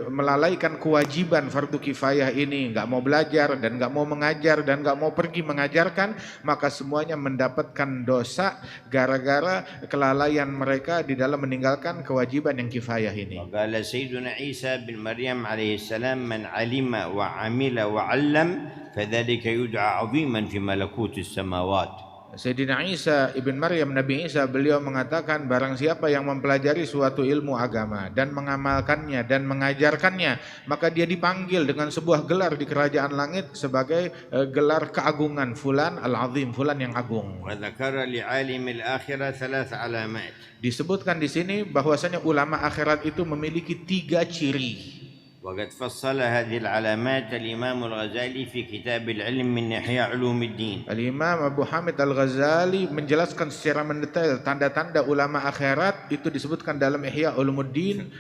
melalaikan kewajiban fardu kifayah ini, nggak mau belajar dan nggak mau mengajar dan nggak mau pergi mengajarkan, maka semuanya mendapatkan dosa gara-gara kelalaian mereka di dalam meninggalkan kewajiban yang kifayah ini. وقال سيدنا عيسى بن مريم عليه السلام من علم وعمل وعلم فذلك يدعى عظيما في ملكوت السماوات. Sayyidina Isa ibn Maryam, Nabi Isa, beliau mengatakan barang siapa yang mempelajari suatu ilmu agama dan mengamalkannya dan mengajarkannya, maka dia dipanggil dengan sebuah gelar di kerajaan langit sebagai gelar keagungan, fulan al-azim, fulan yang agung. وذكر لعالم الآخرة 3 علامات. Disebutkan di sini bahwasanya ulama akhirat itu memiliki 3 ciri. وقد فصل هذه العلامات الإمام الغزالي في كتاب العلم من إحياء علوم الدين. Al-Imam Abu Hamid Al-Ghazali menjelaskan secara mendetail tanda-tanda ulama akhirat itu disebutkan dalam Ihya Ulumuddin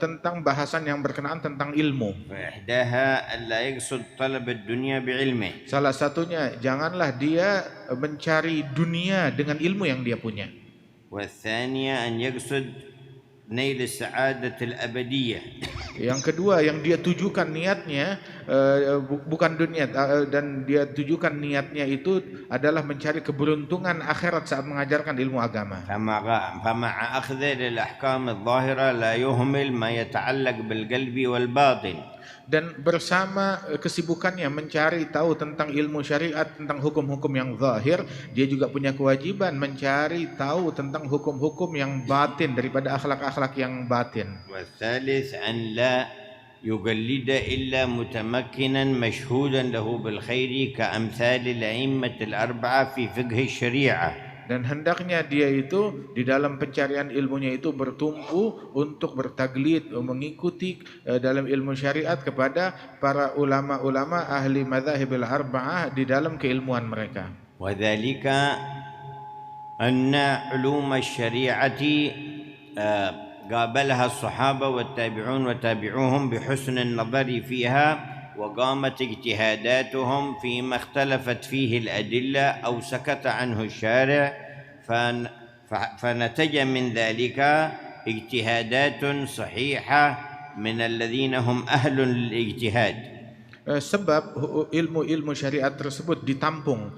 tentang bahasan yang berkenaan tentang ilmu. وإحداها ألا يقصد طلب الدنيا بعلمه. Salah satunya, janganlah dia mencari dunia dengan ilmu yang dia punya. والثانية أن يقصد نيل السعادة الأبدية. Yang kedua yang dia tujukan niatnya bukan dunia, dan dia tujukan niatnya itu adalah mencari keberuntungan akhirat saat mengajarkan ilmu agama. فمع أخذه للأحكام الظاهرة لا يهمل ما يتعلق بالقلب والباطن. Dan bersama kesibukannya mencari tahu tentang ilmu syariat, tentang hukum-hukum yang zahir, dia juga punya kewajiban mencari tahu tentang hukum-hukum yang batin daripada akhlak-akhlak yang batin. والثالث أن لا يقلد إلا متمكنا مشهودا له بالخير كأمثال الأئمة الأربعة في فقه الشريعة. Dan hendaknya dia itu di dalam pencarian ilmunya itu bertumpu untuk bertaglid, mengikuti dalam ilmu syariat kepada para ulama-ulama ahli madzahibil arba'ah di dalam keilmuan mereka. وذلك أن علوم الشريعة قابلها الصحابة والتابعون وتابعوهم بحسن النظر فيها وقامت اجتهاداتهم فيما اختلفت فيه الأدلة أو سكت عنه الشارع فنتج من ذلك اجتهادات صحيحة من الذين هم أهل للاجتهاد. Sebab ilmu-ilmu syariat tersebut ditampung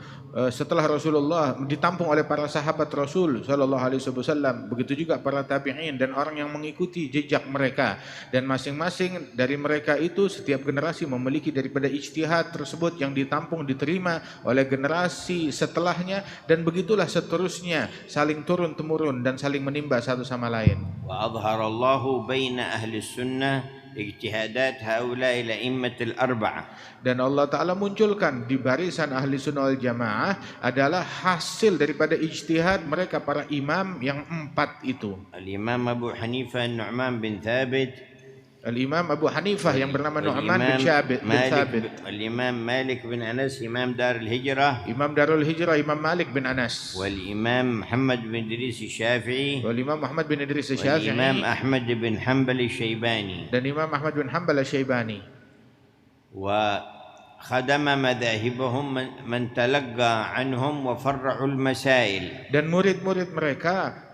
setelah Rasulullah, ditampung oleh para sahabat Rasul sallallahu alaihi wasallam, begitu juga para tabi'in dan orang yang mengikuti jejak mereka, dan masing-masing dari mereka itu setiap generasi memiliki daripada ijtihad tersebut yang ditampung, diterima oleh generasi setelahnya, dan begitulah seterusnya saling turun temurun dan saling menimba satu sama lain. Wa adharallahu baina ahli sunnah ijtihadat haula'i la'immatil arba'ah. Dan Allah Ta'ala munculkan di barisan ahli sunnah wal jamaah adalah hasil daripada ijtihad mereka para imam yang empat itu. Al-Imam Abu Hanifah Nu'man bin Thabit, Al-Imam Abu Hanifah yang bernama Nu'man bin Thabit, Al-Imam Malik bin Anas Imam Darul Hijrah, Imam Darul Hijrah Imam Malik bin Anas, wal-Imam Muhammad bin Idris Syafi'i, wal-Imam Muhammad bin Idris Syafi'i, wal-Imam Ahmad bin Hanbal Syaibani, dan Imam Ahmad bin Hanbal Syaibani. Wa khadama madahibahum man talaqqa anhum wa farra'ul masail. Dan murid-murid mereka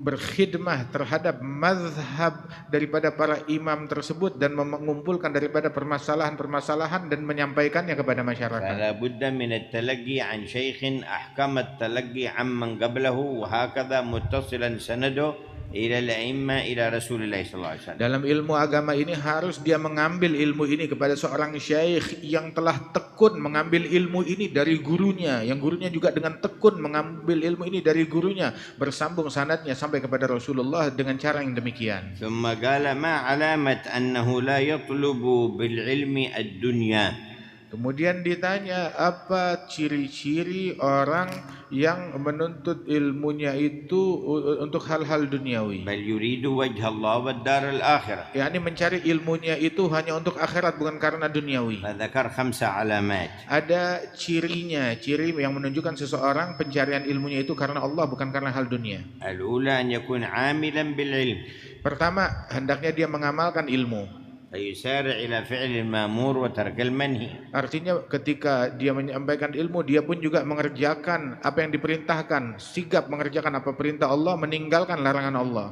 berkhidmah terhadap mazhab daripada para imam tersebut dan mengumpulkan daripada permasalahan-permasalahan dan menyampaikannya kepada masyarakat. Fala budda min at-talaqqi an shaykhin ahkam at-talaqqi amman qablahu wa hakadha muttasilan sanadu ila al-a'imma ila Rasulillah sallallahu alaihi wasallam. Dalam ilmu agama ini harus dia mengambil ilmu ini kepada seorang syekh yang telah tekun mengambil ilmu ini dari gurunya, yang gurunya juga dengan tekun mengambil ilmu ini dari gurunya, bersambung sanadnya sampai kepada Rasulullah dengan cara yang demikian. Thumma qala ma alamat annahu la yatlubu bil ilmi ad-dunya. Kemudian ditanya apa ciri-ciri orang yang menuntut ilmunya itu untuk hal-hal duniawi. Bal yuridu wajha Allah wad dar al-akhirah. yakni mencari ilmunya itu hanya untuk akhirat bukan karena duniawi. Dzakar 5 alamat. Ada cirinya, ciri yang menunjukkan seseorang pencarian ilmunya itu karena Allah bukan karena hal dunia. Al-ula an yakun 'amilan bil ilm. Pertama, hendaknya dia mengamalkan ilmu. Yusari' ila fi'l al-ma'mur wa tark al-manhi. Artinya ketika dia menyampaikan ilmu, dia pun juga mengerjakan apa yang diperintahkan, sigap mengerjakan apa perintah Allah, meninggalkan larangan Allah.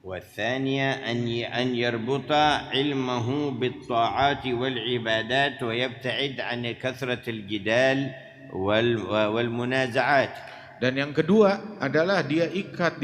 والثانية أن يربط علمه بالطاعات والعبادات ويبتعد عن كثرة الجدال والمنازعات. Dan yang kedua adalah dia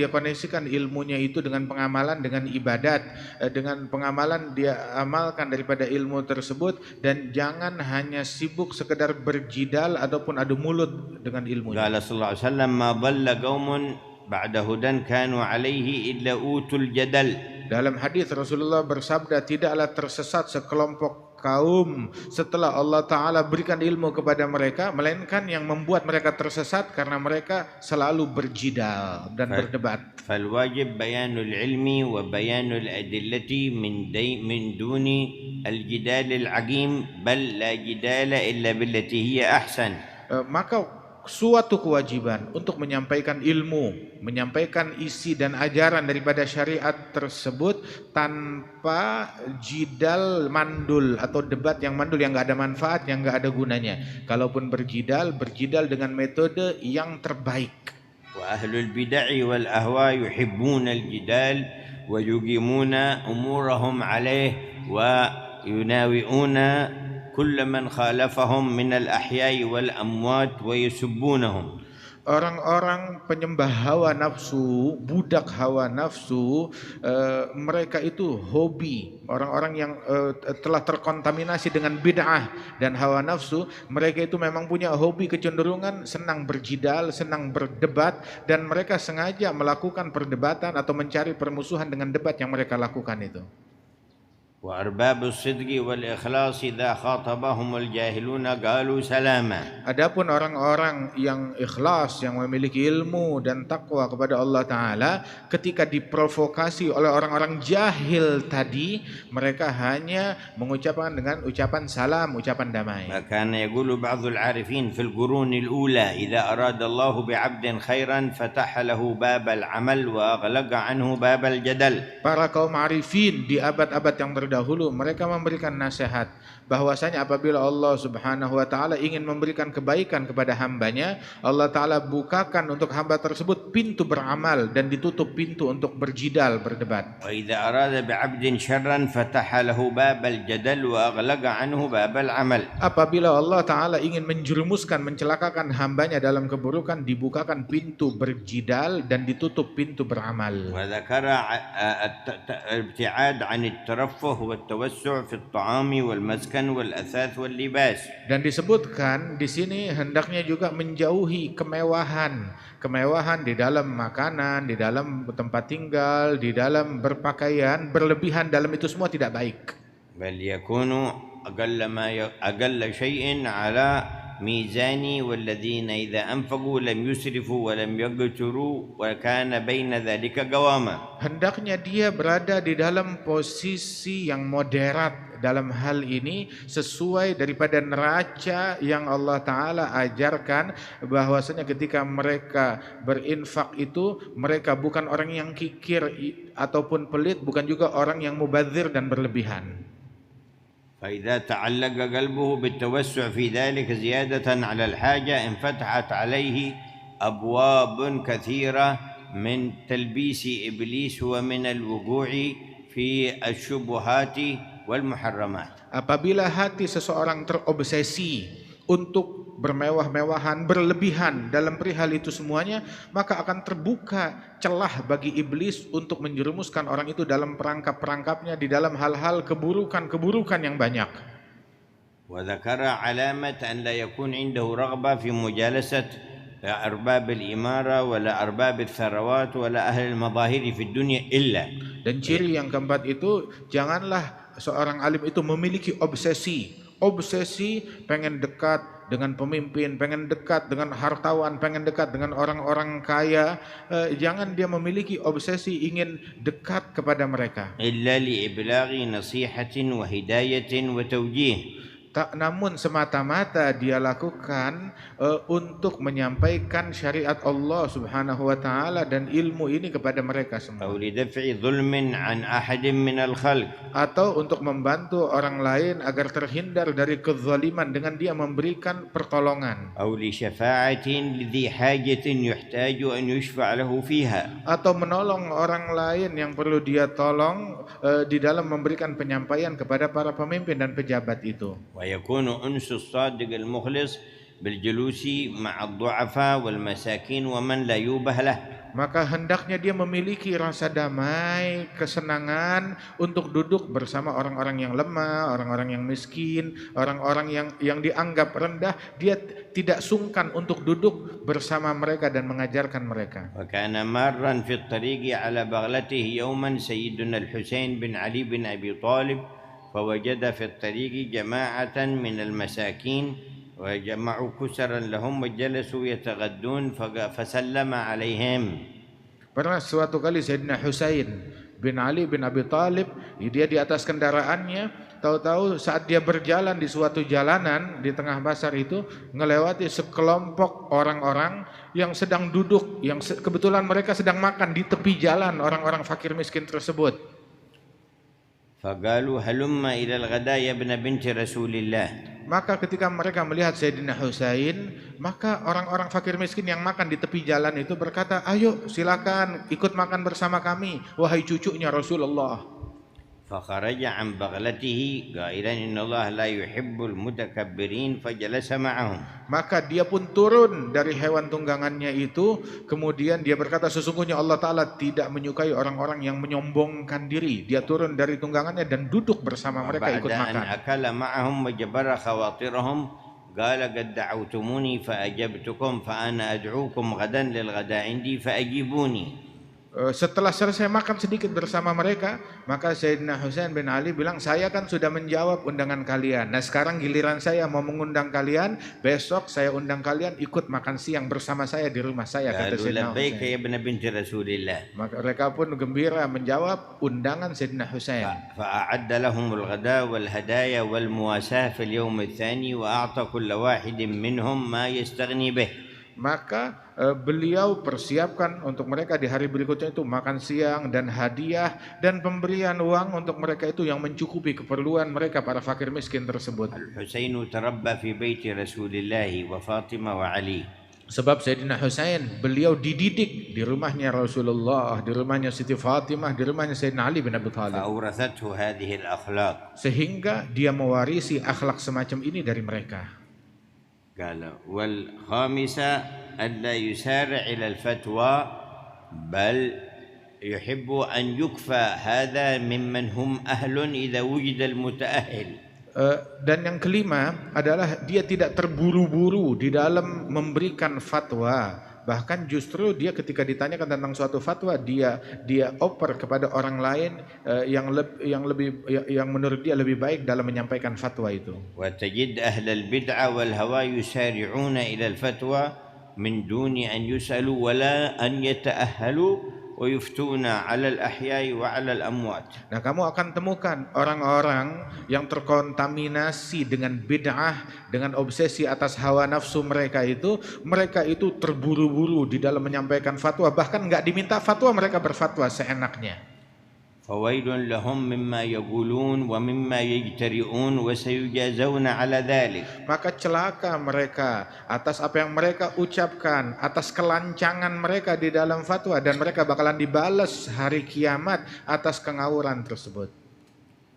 koneksikan ilmunya itu dengan pengamalan, dengan ibadat, dengan pengamalan dia amalkan daripada ilmu tersebut, dan jangan hanya sibuk sekedar berjidal ataupun adu mulut dengan ilmunya. Qala sallallahu alaihi wasallam ma dhalla qaumun ba'da hudan kanu alaihi illa utul jadal. Dalam hadis Rasulullah bersabda, tidaklah tersesat sekelompok kaum setelah Allah Ta'ala berikan ilmu kepada mereka, melainkan yang membuat mereka tersesat karena mereka selalu berjidal dan berdebat. فالواجب بيان العلم وبيان الأدلة من دون الجدال العقيم بل لا جدال إلا بالتي هي أحسن. Maka suatu kewajiban untuk menyampaikan ilmu, menyampaikan isi dan ajaran daripada syariat tersebut tanpa jidal mandul atau debat yang mandul, yang enggak ada manfaat, yang enggak ada gunanya. Kalaupun berjidal dengan metode yang terbaik. Wa ahlul bid'ah wal ahwa yuhibbuna al-jidal wa yuqimuna umurahum alayh wa ويناوئون كل من خالفهم من الأحياء والأموات ويسبونهم. Orang-orang penyembah hawa nafsu, budak hawa nafsu, mereka itu hobi. Orang-orang yang telah terkontaminasi dengan bid'ah dan hawa nafsu, mereka itu memang punya hobi, kecenderungan senang berjidal, senang berdebat, dan mereka sengaja melakukan perdebatan atau mencari permusuhan dengan debat yang mereka lakukan itu. وأرباب الصدق والإخلاص إذا خاطبهم الجاهلون قالوا سلاما. Adapun orang-orang yang ikhlas, yang memiliki ilmu dan takwa kepada Allah Ta'ala, ketika diprovokasi oleh orang-orang jahil tadi, mereka hanya mengucapkan dengan ucapan salam, ucapan damai. كان يقول بعض العارفين في القرون الأولى إذا أراد الله بعبد خيرا فتح له باب العمل وأغلق عنه باب الجدل. Para kaum arifin di abad-abad yang terdahulu, mereka memberikan nasihat bahwasanya apabila Allah Subhanahu wa taala ingin memberikan kebaikan kepada hambanya, Allah taala bukakan untuk hamba tersebut pintu beramal dan ditutup pintu untuk berjidal, berdebat. وإذا أراد بعبد شرا فتح له باب الجدل وأغلق عنه باب العمل. Apabila Allah taala ingin menjerumuskan, mencelakakan hambanya dalam keburukan, dibukakan pintu berjidal dan ditutup pintu beramal. وذكر الابتعاد عن الترفه والتوسع في الطعام والمسكن والأثاث واللباس. Dan disebutkan di sini hendaknya juga menjauhi kemewahan di dalam makanan, di dalam tempat tinggal, di dalam berpakaian, berlebihan dalam itu semua tidak baik. بل يكون أقل شيء على ميزاني والذين إذا أنفقوا لم يسرفوا ولم يقتروا وكان بين ذلك قواما. Hendaknya dia berada di dalam posisi yang moderat dalam hal ini, sesuai daripada neraca yang Allah Ta'ala ajarkan, bahwasanya ketika mereka berinfak itu, mereka bukan orang yang kikir ataupun pelit, bukan juga orang yang mubadzir dan berlebihan. فإذا تعلق قلبه بالتوسع في ذلك زيادة على الحاجة انفتحت عليه أبواب كثيرة من تلبيس إبليس ومن الوقوع في الشبهات والمحرمات. Apabila hati seseorang terobsesi untuk bermewah-mewahan, berlebihan dalam perihal itu semuanya, maka akan terbuka celah bagi iblis untuk menjerumuskan orang itu dalam perangkap-perangkapnya di dalam hal-hal keburukan-keburukan yang banyak. وذكر علامة أن لا يكون عنده رغبة في مجالسة أرباب الإمارة ولا أرباب الثروات ولا أهل المظاهر في الدنيا إلا. Dan ciri yang keempat itu, janganlah seorang alim itu memiliki obsesi pengen dekat dengan pemimpin, pengen dekat dengan hartawan, pengen dekat dengan orang-orang kaya. Jangan dia memiliki obsesi ingin dekat kepada mereka. إلا لإبلاغ نصيحة وهداية وتوجيه. Namun semata-mata dia lakukan untuk menyampaikan syariat Allah Subhanahu wa taala dan ilmu ini kepada mereka semua. أو لدفع ظلم عن أحد من الخلق. Atau untuk membantu orang lain agar terhindar dari kezaliman dengan dia memberikan pertolongan. أو لشفاعة لذي حاجة يحتاج أن يشفع له فيها. Atau menolong orang lain yang perlu dia tolong di dalam memberikan penyampaian kepada para pemimpin dan pejabat itu. ويكون أنس الصادق المخلص بالجلوس مع الضعفاء والمساكين ومن لا يوبه له. Maka hendaknya dia memiliki rasa damai, kesenangan untuk duduk bersama orang-orang yang lemah, orang-orang yang miskin, orang-orang yang dianggap rendah. Dia tidak sungkan untuk duduk bersama mereka dan mengajarkan mereka. وكان مارا في الطريق على بغلته يوما سيدنا الحسين بن علي بن أبي طالب فوجد في الطريق جماعة من المساكين وجمعوا كسرا لهم وجلسوا يتغدون فسلم عليهم. Pernah suatu kali Sayyidina Husain bin Ali bin Abi Talib, dia di atas kendaraannya, tahu-tahu saat dia berjalan di suatu jalanan di tengah pasar itu, ngelewati sekelompok orang-orang yang sedang duduk, yang kebetulan mereka sedang makan di tepi jalan, orang-orang fakir miskin tersebut. فقالوا هلم إلى الغداء يا ابن بنت رسول الله. Maka ketika mereka melihat Sayyidina Husain, maka orang-orang fakir miskin yang makan di tepi jalan itu berkata, ayo silakan ikut makan bersama kami, wahai cucunya Rasulullah. فخرج عن بغلته قائلا إن الله لا يحب المتكبرين فجلس معهم. Maka dia pun turun dari hewan tunggangannya itu, kemudian dia berkata sesungguhnya Allah Ta'ala tidak menyukai orang-orang yang menyombongkan diri. Dia turun dari tunggangannya dan duduk bersama mereka ikut makan. أكل معهم وجبر خواطرهم قال قد دعوتموني فأجبتكم فأنا أدعوكم غدا للغداء عندي فأجيبوني. Setelah selesai makan sedikit bersama mereka, maka Sayyidina Husain bin Ali bilang, saya kan sudah menjawab undangan kalian. Nah sekarang giliran saya mau mengundang kalian, besok saya undang kalian ikut makan siang bersama saya di rumah saya, kata Sayyidina Husain. Maka mereka pun gembira menjawab undangan Sayyidina Husain. فأعد لهم الغداء والهدايا والمواساة في اليوم الثاني وأعطى كل واحد منهم ما يستغني به. Maka beliau persiapkan untuk mereka di hari berikutnya itu makan siang dan hadiah dan pemberian uang untuk mereka itu yang mencukupi keperluan mereka para fakir miskin tersebut. Al-Husain tarabba fi baiti Rasulillah wa Fatimah wa Ali. Sebab Sayyidina Husain beliau dididik di rumahnya Rasulullah, di rumahnya Siti Fatimah, di rumahnya Sayyidina Ali bin Abi Thalib. Fa'awrathathu hadhihi al-akhlaq. Sehingga dia mewarisi akhlak semacam ini dari mereka. قال والخامسة ألا يسارع إلى الفتوى بل يحب أن يكفى هذا ممن هم أهل إذا وجد المتأهل. Dan yang kelima adalah dia tidak terburu-buru di dalam memberikan fatwa. Bahkan justru dia ketika ditanyakan tentang suatu fatwa dia oper kepada orang lain yang menurut dia lebih baik dalam menyampaikan fatwa itu. Wa tajid ahlal bid'ah wal hawa yusari'una ila al fatwa min duni an yusalu wala an yata'ahhalu wa yuftuna 'ala al ahya'i wa 'ala al amwat. Nah, kamu akan temukan orang-orang yang terkontaminasi dengan bid'ah, dengan obsesi atas hawa nafsu mereka itu terburu-buru di dalam menyampaikan fatwa, bahkan nggak diminta fatwa mereka berfatwa seenaknya. Fawailun lahum mimma yaqulun wa mimma yajtari'un wa sayujazawna 'ala dhalik. Maka celaka mereka atas apa yang mereka ucapkan, atas kelancangan mereka di dalam fatwa, dan mereka bakalan dibalas hari kiamat atas kengawuran tersebut.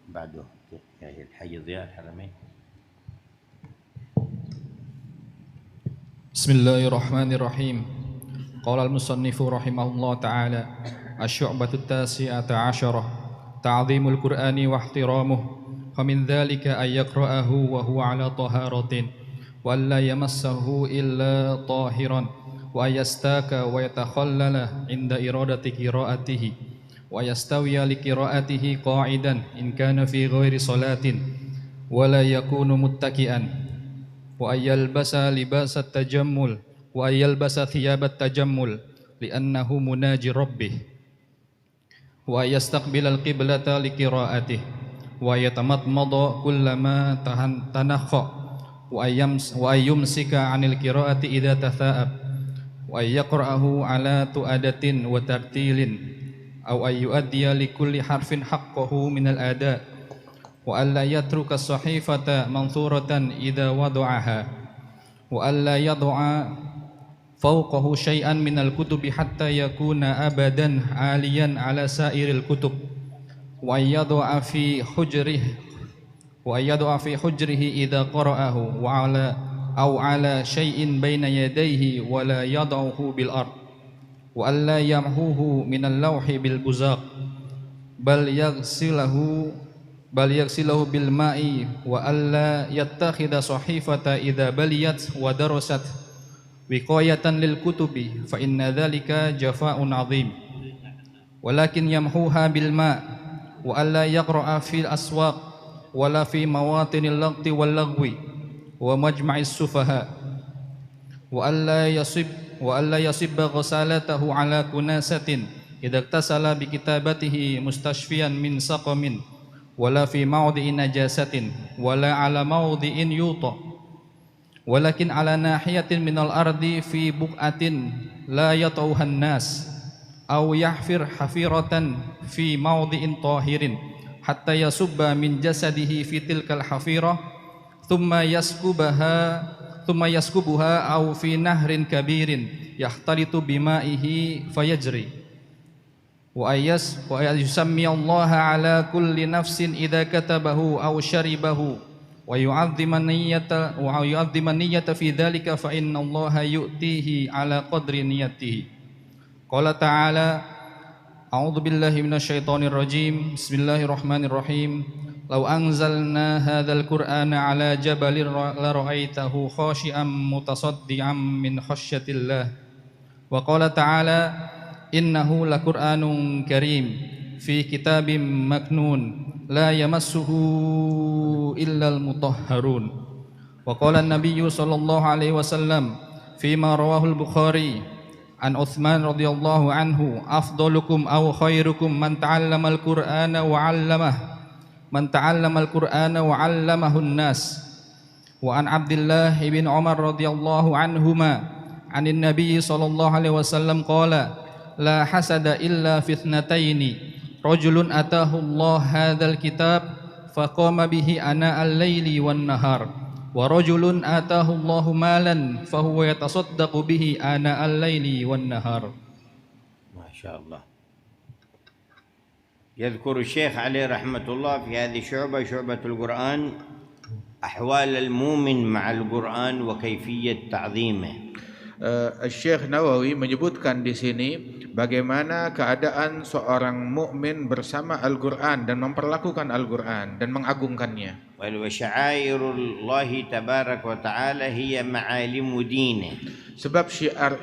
Ba'du ya al-hayy dhiyal haramain. Bismillahirrahmanirrahim. Qala al-musannifu rahimahullah ta'ala asy-syu'batu at-tasi'ata 'asyrah ta'dhimul Qur'ani wa ihtiramuhu famin dzalika ay yaqra'ahu wa huwa 'ala taharatin wa alla yamassahu illa tahiran wa yastaka wa yatakhallala 'inda iradati qira'atihi wa yastawiya li qira'atihi qa'idan in kana fi ghairi salatin wa la yakunu muttaki'an wa ayyalbasa libasat tajammul wa ayyalbasa thiyabat tajammul li'annahu munaji rabbih wa yastaqbilal qiblata liqira'atihi wa yatamatmada kullama tanakha wa yumsika 'anil qira'ati idza tatha'ab wa yaqra'ahu 'ala tu'adatin wa tartilin aw ayyu'addiya likulli harfin haqqahu minal ada' wa alla yatruka as-sahifata manthuratan idza wada'aha wa alla yad'a fawqahu syai'an minal kutubi hatta yakuna abadan 'aliyan 'ala sa'iril kutub wa yad'a fi hujrihi idza qara'ahu wa 'ala syai'in baina yadayhi wa la yad'uhu bil ard wa alla yamhuhu minal lawhi bil buzaq bal yaghsilahu bil ma'i wa alla yattakhidha sahifata idza baliyat wa darasat wiqayatan lil kutubi fa inna dzalika jafa'un 'adzim walakin yamhuha bil ma' wa alla yaqra'a fil aswaq wala fi mawatinil lagti wal lagwi wa majma'is sufaha wa alla yasibba ghasalatahu 'ala kunasatin idza iktasala bi kitabatihi mustashfiyan min saqamin wala fi mawdi'in najasatin wala 'ala mawdi'in yuta walakin ala nahiyatin minal ardi fi buqatin la yatauhan nas aw yahfir hafiratan fi mawdi'in tahirin hatta yasubba min jasadihi fi tilkal hafirah thumma yaskubuha aw fi nahrin kabirin yahtalitu bima'ihi fayajri وأن يسمي الله على كل نفس إذا كتبه أو شربه ويعظم النية في ذلك فإن الله يؤتيه على قدر نيته. قال تعالى: أعوذ بالله من الشيطان الرجيم بسم الله الرحمن الرحيم لو أنزلنا هذا القرآن على جبل لرأيته خاشعا متصدعا من خشية الله. وقال تعالى: إنه لقرآن كريم في كتاب مكنون لا يمسه إلا المطهرون. وقال النبي صلى الله عليه وسلم فيما رواه البخاري عن عثمان رضي الله عنه: أفضلكم أو خيركم من تعلم القرآن وعلمه الناس. وعن عبد الله بن عمر رضي الله عنهما عن النبي صلى الله عليه وسلم قال: لا حسد إلا في اثنتين رجل أتاه الله هذا الكتاب فقام به آناء الليل والنهار ورجل آتاه الله مالا فهو يتصدق به آناء الليل والنهار. ما شاء الله. يذكر الشيخ عليه رحمة الله في هذه شعبة القرآن أحوال المؤمن مع القرآن وكيفية تعظيمه. Syekh Nawawi menyebutkan di sini bagaimana keadaan seorang mukmin bersama Al-Qur'an dan memperlakukan Al-Qur'an dan mengagungkannya. وشعائر الله تبارك وتعالى هي معالم دينه. Sebab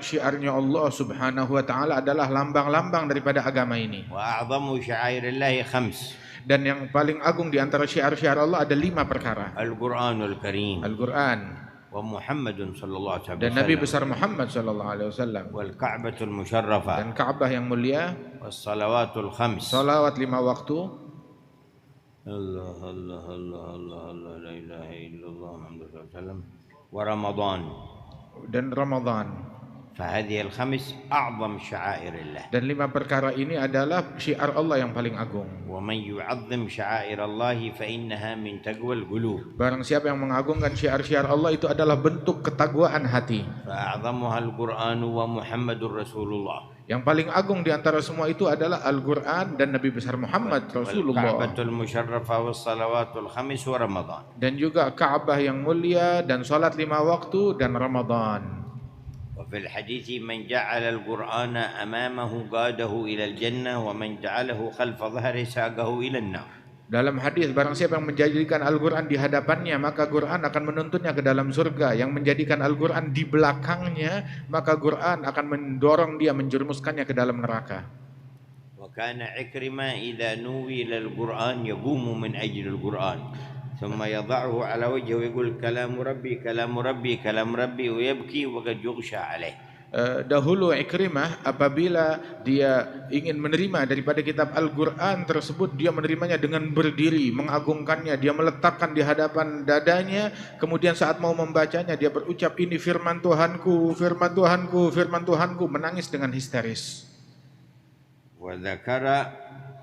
syiarnya Allah Subhanahu wa taala adalah lambang-lambang daripada agama ini. وأعظم شعائر الله 5. Dan yang paling agung di antara syiar-syiar Allah ada 5 perkara. Al-Qur'an Al-Karim. Al-Qur'an. ومحمد صلى الله عليه وسلم. Dan Nabi besar Muhammad sallallahu alaihi wasallam. والكعبة المشرفة. Dan Ka'bah yang mulia. والصلوات الخمس. Salawat 5 waktu. الله الله الله الله الله لا إله إلا الله محمد صلى الله عليه وسلم. ورمضان. Dan Ramadan. فهذه الخمس أعظم شعائر الله. Dan 5 perkara ini adalah syiar Allah yang paling agung. ومن يعظم شعائر الله فإنها من تقوى القلوب. Barang siapa yang mengagungkan syiar-syiar Allah itu adalah bentuk ketakwaan hati. فأعظمها القرآن ومحمد رسول الله. Yang paling agung di antara semua itu adalah Al-Qur'an dan Nabi besar Muhammad Rasulullah. والكعبة المشرفة والصلوات الخمس ورمضان. Dan juga Ka'bah yang mulia dan salat 5 waktu dan Ramadan. وفي الحديث من جعل القرآن أمامه قاده إلى الجنة ومن جعله خلف ظهره ساقه إلى النار. Dalam hadis, barang siapa yang menjadikan Al-Qur'an di hadapannya, maka Qur'an akan menuntunnya ke dalam surga. Yang menjadikan Al-Qur'an di belakangnya, maka Qur'an akan mendorong dia, menjerumuskannya ke dalam neraka. وكان عكرمة إذا نوي إلى القرآن يقوم من أجل القرآن ثم يضعه على وجهه ويقول كلام ربي كلام ربي كلام ربي ويبكي وقد يغشى عليه. Dahulu Ikrimah apabila dia ingin menerima daripada kitab Al-Qur'an tersebut, dia menerimanya dengan berdiri, mengagungkannya, dia meletakkan di hadapan dadanya, kemudian saat mau membacanya dia berucap, ini firman Tuhanku, firman Tuhanku, firman Tuhanku, menangis dengan histeris. وذكر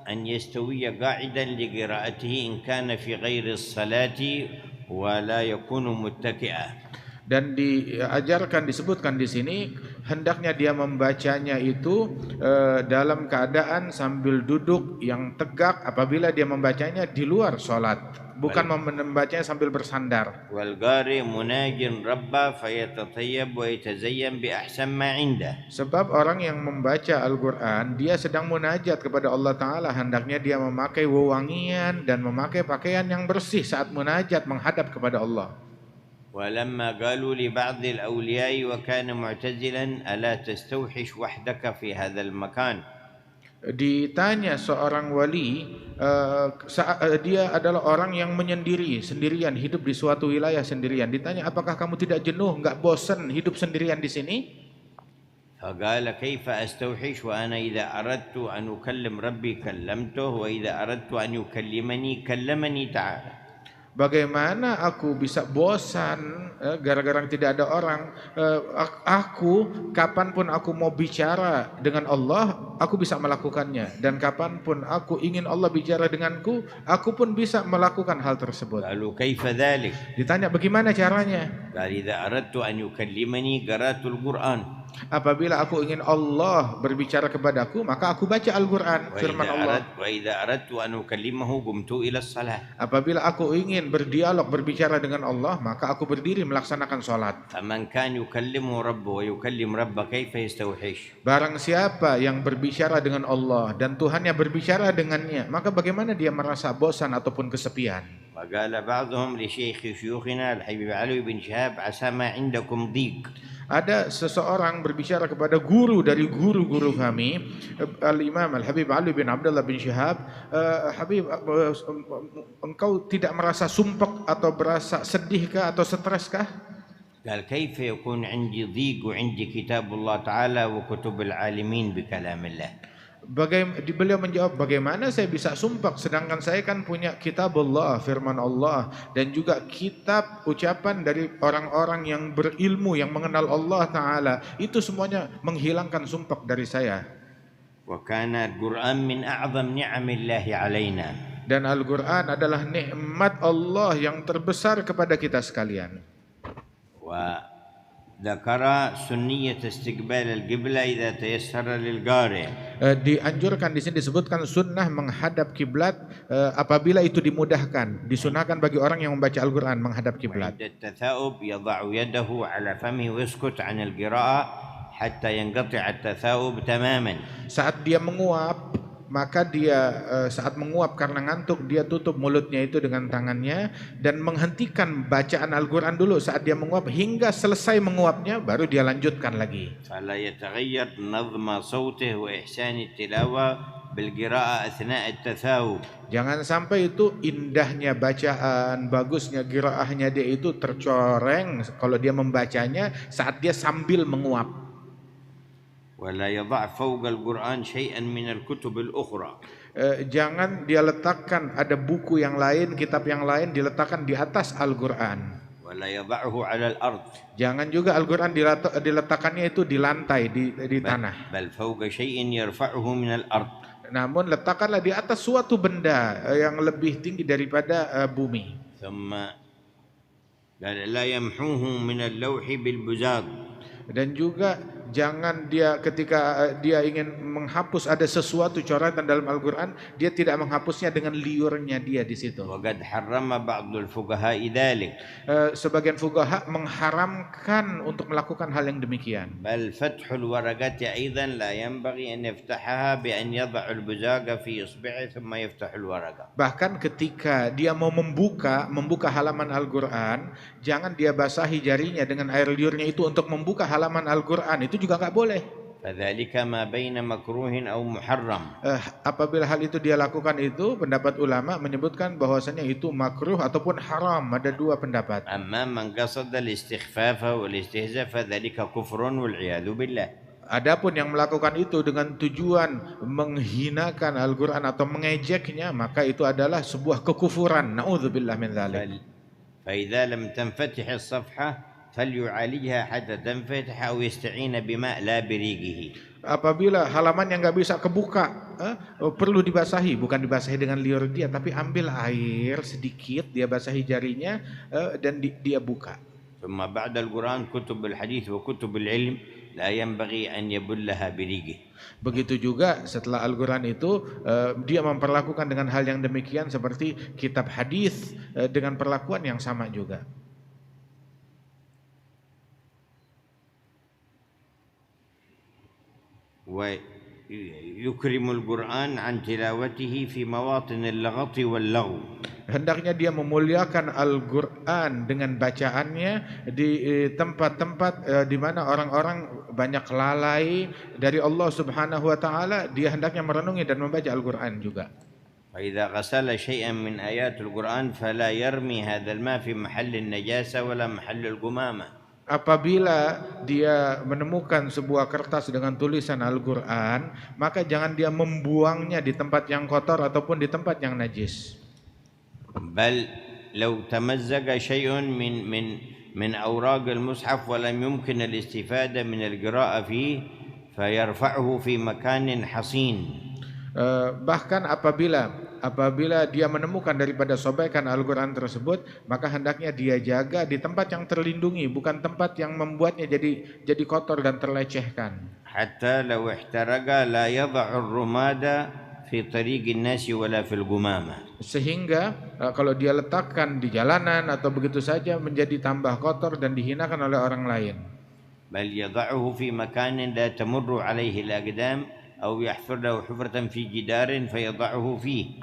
أن يستوي قاعدا لقراءته إن كان في غير الصلاة ولا يكون متكئا. Dan diajarkan, disebutkan di sini hendaknya dia membacanya itu dalam keadaan sambil duduk yang tegak apabila dia membacanya di luar sholat, bukan membacanya sambil bersandar. والقارئ مناج ربه فيتطيب ويتزين بأحسن ما عنده. Sebab orang yang membaca Al-Qur'an dia sedang munajat kepada Allah Ta'ala, hendaknya dia memakai wewangian dan memakai pakaian yang bersih saat munajat menghadap kepada Allah. ولما قالوا لبعض الأولياء وكان معتزلا ألا تستوحش وحدك في هذا المكان. Ditanya seorang wali, dia adalah orang yang menyendiri, sendirian, hidup di suatu wilayah sendirian. Ditanya, apakah kamu tidak jenuh, enggak bosan hidup sendirian di sini? فقال كيف أستوحش وأنا إذا أردت أن أكلم ربي كلمته وإذا أردت أن يكلمني كلمني تعالى. Bagaimana aku bisa bosan gara-gara tidak ada orang? Aku kapanpun aku mau bicara dengan Allah, aku bisa melakukannya. Dan kapanpun aku ingin Allah bicara denganku, aku pun bisa melakukan hal tersebut. قالوا كيف ذلك؟ Ditanya bagaimana caranya? قال إذا أردت أن يكلمني قرأت القرآن. Apabila aku ingin Allah berbicara kepadaku, maka aku baca Al-Quran, firman Allah. وإذا أردت أن أكلمه قمت إلى الصلاة. Apabila aku ingin berdialog, berbicara dengan Allah, maka aku berdiri melaksanakan sholat. فمن كان يكلمه ربه ويكلم ربه كيف يستوحش. Barang siapa yang berbicara dengan Allah dan Tuhannya berbicara dengannya, maka bagaimana dia merasa bosan ataupun kesepian. وقال بعضهم لشيخ شيوخنا الحبيب علي بن شهاب عسى ما عندكم ضيق. Ada seseorang berbicara kepada guru dari guru-guru kami, Al-Imam Al-Habib Ali bin Abdullah bin Shihab, Habib, engkau tidak merasa sumpek atau berasa sedihkah atau streskah? قال كيف يكون عندي ضيق وعندي كتاب الله تعالى وكتب العالمين بكلام الله. Beliau menjawab, bagaimana saya bisa sumpah sedangkan saya kan punya kitabullah, firman Allah, dan juga kitab ucapan dari orang-orang yang berilmu yang mengenal Allah Ta'ala. Itu semuanya menghilangkan sumpah dari saya. وكان القرآن من أعظم نعم الله علينا. Dan Al-Quran adalah nikmat Allah yang terbesar kepada kita sekalian. ذكر سنية استقبال القبلة إذا تيسر للقارئ. Dianjurkan di sini disebutkan sunnah menghadap kiblat apabila itu dimudahkan, disunahkan bagi orang yang membaca Al-Quran menghadap kiblat. وعند التثاؤب يضع يده على فمه ويسكت عن القراءة حتى ينقطع التثاؤب تماما. Saat dia menguap, maka dia saat menguap karena ngantuk, dia tutup mulutnya itu dengan tangannya dan menghentikan bacaan Al-Quran dulu saat dia menguap hingga selesai menguapnya, baru dia lanjutkan lagi. فلا يتغير نظم صوته وإحسان التلاوة بالقراءة أثناء التثاؤب. Jangan sampai itu indahnya bacaan, bagusnya qiraahnya dia itu tercoreng kalau dia membacanya saat dia sambil menguap. ولا يضع فوق القرآن شيئا من الكتب الأخرى. Jangan dia letakkan ada buku yang lain, kitab yang lain diletakkan di atas Al-Quran. ولا يضعه على الأرض. Jangan juga Al-Quran diletakkannya itu di lantai, di tanah. بل فوق شيء يرفعه من الأرض. Namun letakkanlah di atas suatu benda yang lebih tinggi daripada bumi. ثم قال لا يمحوه من اللوح بالبزاق. Dan juga jangan dia ketika dia ingin menghapus ada sesuatu coretan dalam Al-Quran, dia tidak menghapusnya dengan liurnya dia di situ. وقد حرم بعض الفقهاء ذلك. Sebagian fuqaha mengharamkan untuk melakukan hal yang demikian. بل فتح الورقات أيضا لا ينبغي أن يفتحها بأن يضع البزاق في إصبعه ثم يفتح الورقة. Bahkan ketika dia mau membuka halaman Al-Quran, jangan dia basahi jarinya dengan air liurnya itu untuk membuka halaman Al-Quran, itu juga nggak boleh. فذلك ما بين مكروه أو محرم. Apabila hal itu dia lakukan, itu pendapat ulama menyebutkan bahwasanya itu makruh ataupun haram. Ada dua pendapat. أما من قصد الاستخفاف والاستهزاء فذلك كفر والعياذ بالله. Adapun yang melakukan itu dengan tujuan menghinakan Al-Quran atau mengejeknya, maka itu adalah sebuah kekufuran. Na'udzubillah min dzalik. فإذا لم تنفتح الصفحة فليعالجها حتى تنفتح أو يستعين بماء لا بريقه. Apabila halaman yang nggak bisa kebuka, perlu dibasahi, bukan dibasahi dengan liur dia, tapi ambil air sedikit, dia basahi jarinya dan dia buka. ثم بعد القرآن كتب الحديث وكتب العلم لا ينبغي أن يبلها بريقه. Begitu juga setelah Al-Quran itu dia memperlakukan dengan hal yang demikian seperti kitab hadis dengan perlakuan yang sama juga. ويكرم القرآن عن تلاوته في مواطن اللغط واللغو. Hendaknya dia memuliakan Al-Quran dengan bacaannya di tempat-tempat di mana orang-orang banyak lalai dari Allah Subhanahu wa taala, dia hendaknya merenungi dan membaca Al-Quran juga. فإذا غسل شيئا من آيات القرآن فلا يرمي هذا الماء في محل النجاسة ولا محل القمامة. Apabila dia menemukan sebuah kertas dengan tulisan Al-Quran, maka jangan dia membuangnya di tempat yang kotor ataupun di tempat yang najis. بل لو تمزق شيء من أوراق المصحف ولم يمكن الاستفادة من القراءة فيه فيرفعه في مكان حصين. Bahkan apabila apabila dia menemukan daripada sobekan Al-Quran tersebut, maka hendaknya dia jaga di tempat yang terlindungi, bukan tempat yang membuatnya jadi kotor dan terlecehkan. Hatta law ihtaraqa la yada'u ar-rumada fi tariqin nasi wala fil gumamah. Sehingga kalau dia letakkan di jalanan atau begitu saja menjadi tambah kotor dan dihinakan oleh orang lain. Bal yada'uhu fi makanin la tamurru alaihi al-aqdam aw yahfir lahu hufratan fi jidarin fayada'uhu fihi.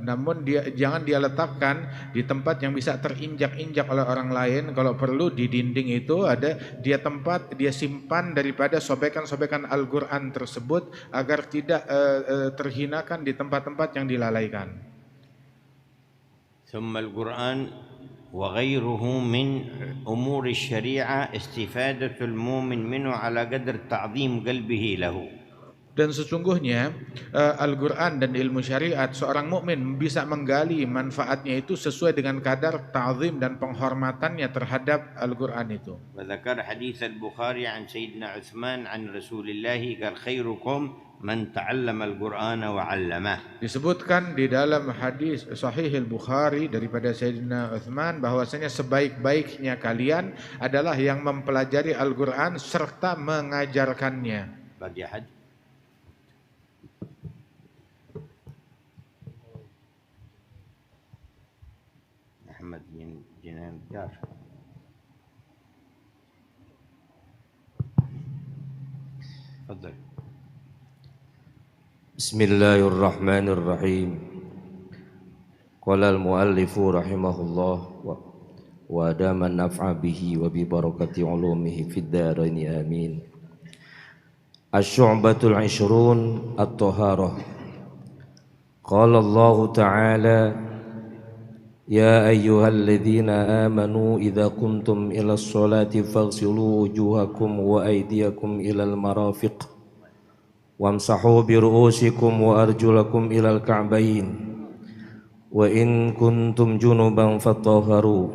Namun jangan dia letakkan di tempat yang bisa terinjak-injak oleh orang lain. Kalau perlu di dinding itu ada dia simpan daripada sobekan-sobekan Al-Quran tersebut agar tidak terhinakan di tempat-tempat yang dilalaikan. Thumma al-Quran wa ghayruhu min umur syariah istifadatul mu'min minhu ala qadr ta'zim qalbihi lahu. Dan sesungguhnya Al-Quran dan ilmu syariat, seorang mukmin bisa menggali manfaatnya itu sesuai dengan kadar ta'zim dan penghormatannya terhadap Al-Quran itu. Dzakar hadis Al-Bukhari an Sayyidina Utsman an Rasulillah qal khairukum man ta'allama al-Qur'ana wa 'allamah. Disebutkan di dalam hadis Sahih Al-Bukhari daripada Sayyidina Utsman bahwasanya sebaik-baiknya kalian adalah yang mempelajari Al-Quran serta mengajarkannya. Bagi had Ahmad bin Jinan Jar. Tafadhal. Bismillahirrahmanirrahim. Qala al-muallif rahimahullah wa adama an-naf'a bihi wa bi barakati ulumihi fid dharain amin. Asy-syu'batul 'ishrun at-taharah. Qala Allah Ta'ala يا أيها الذين آمنوا إذا قمتم إلى الصلاة فاغسلوا وجوهكم وأيديكم إلى المرافق وامسحوا برؤوسكم وأرجلكم إلى الكعبين وإن كنتم جنبا فطهروا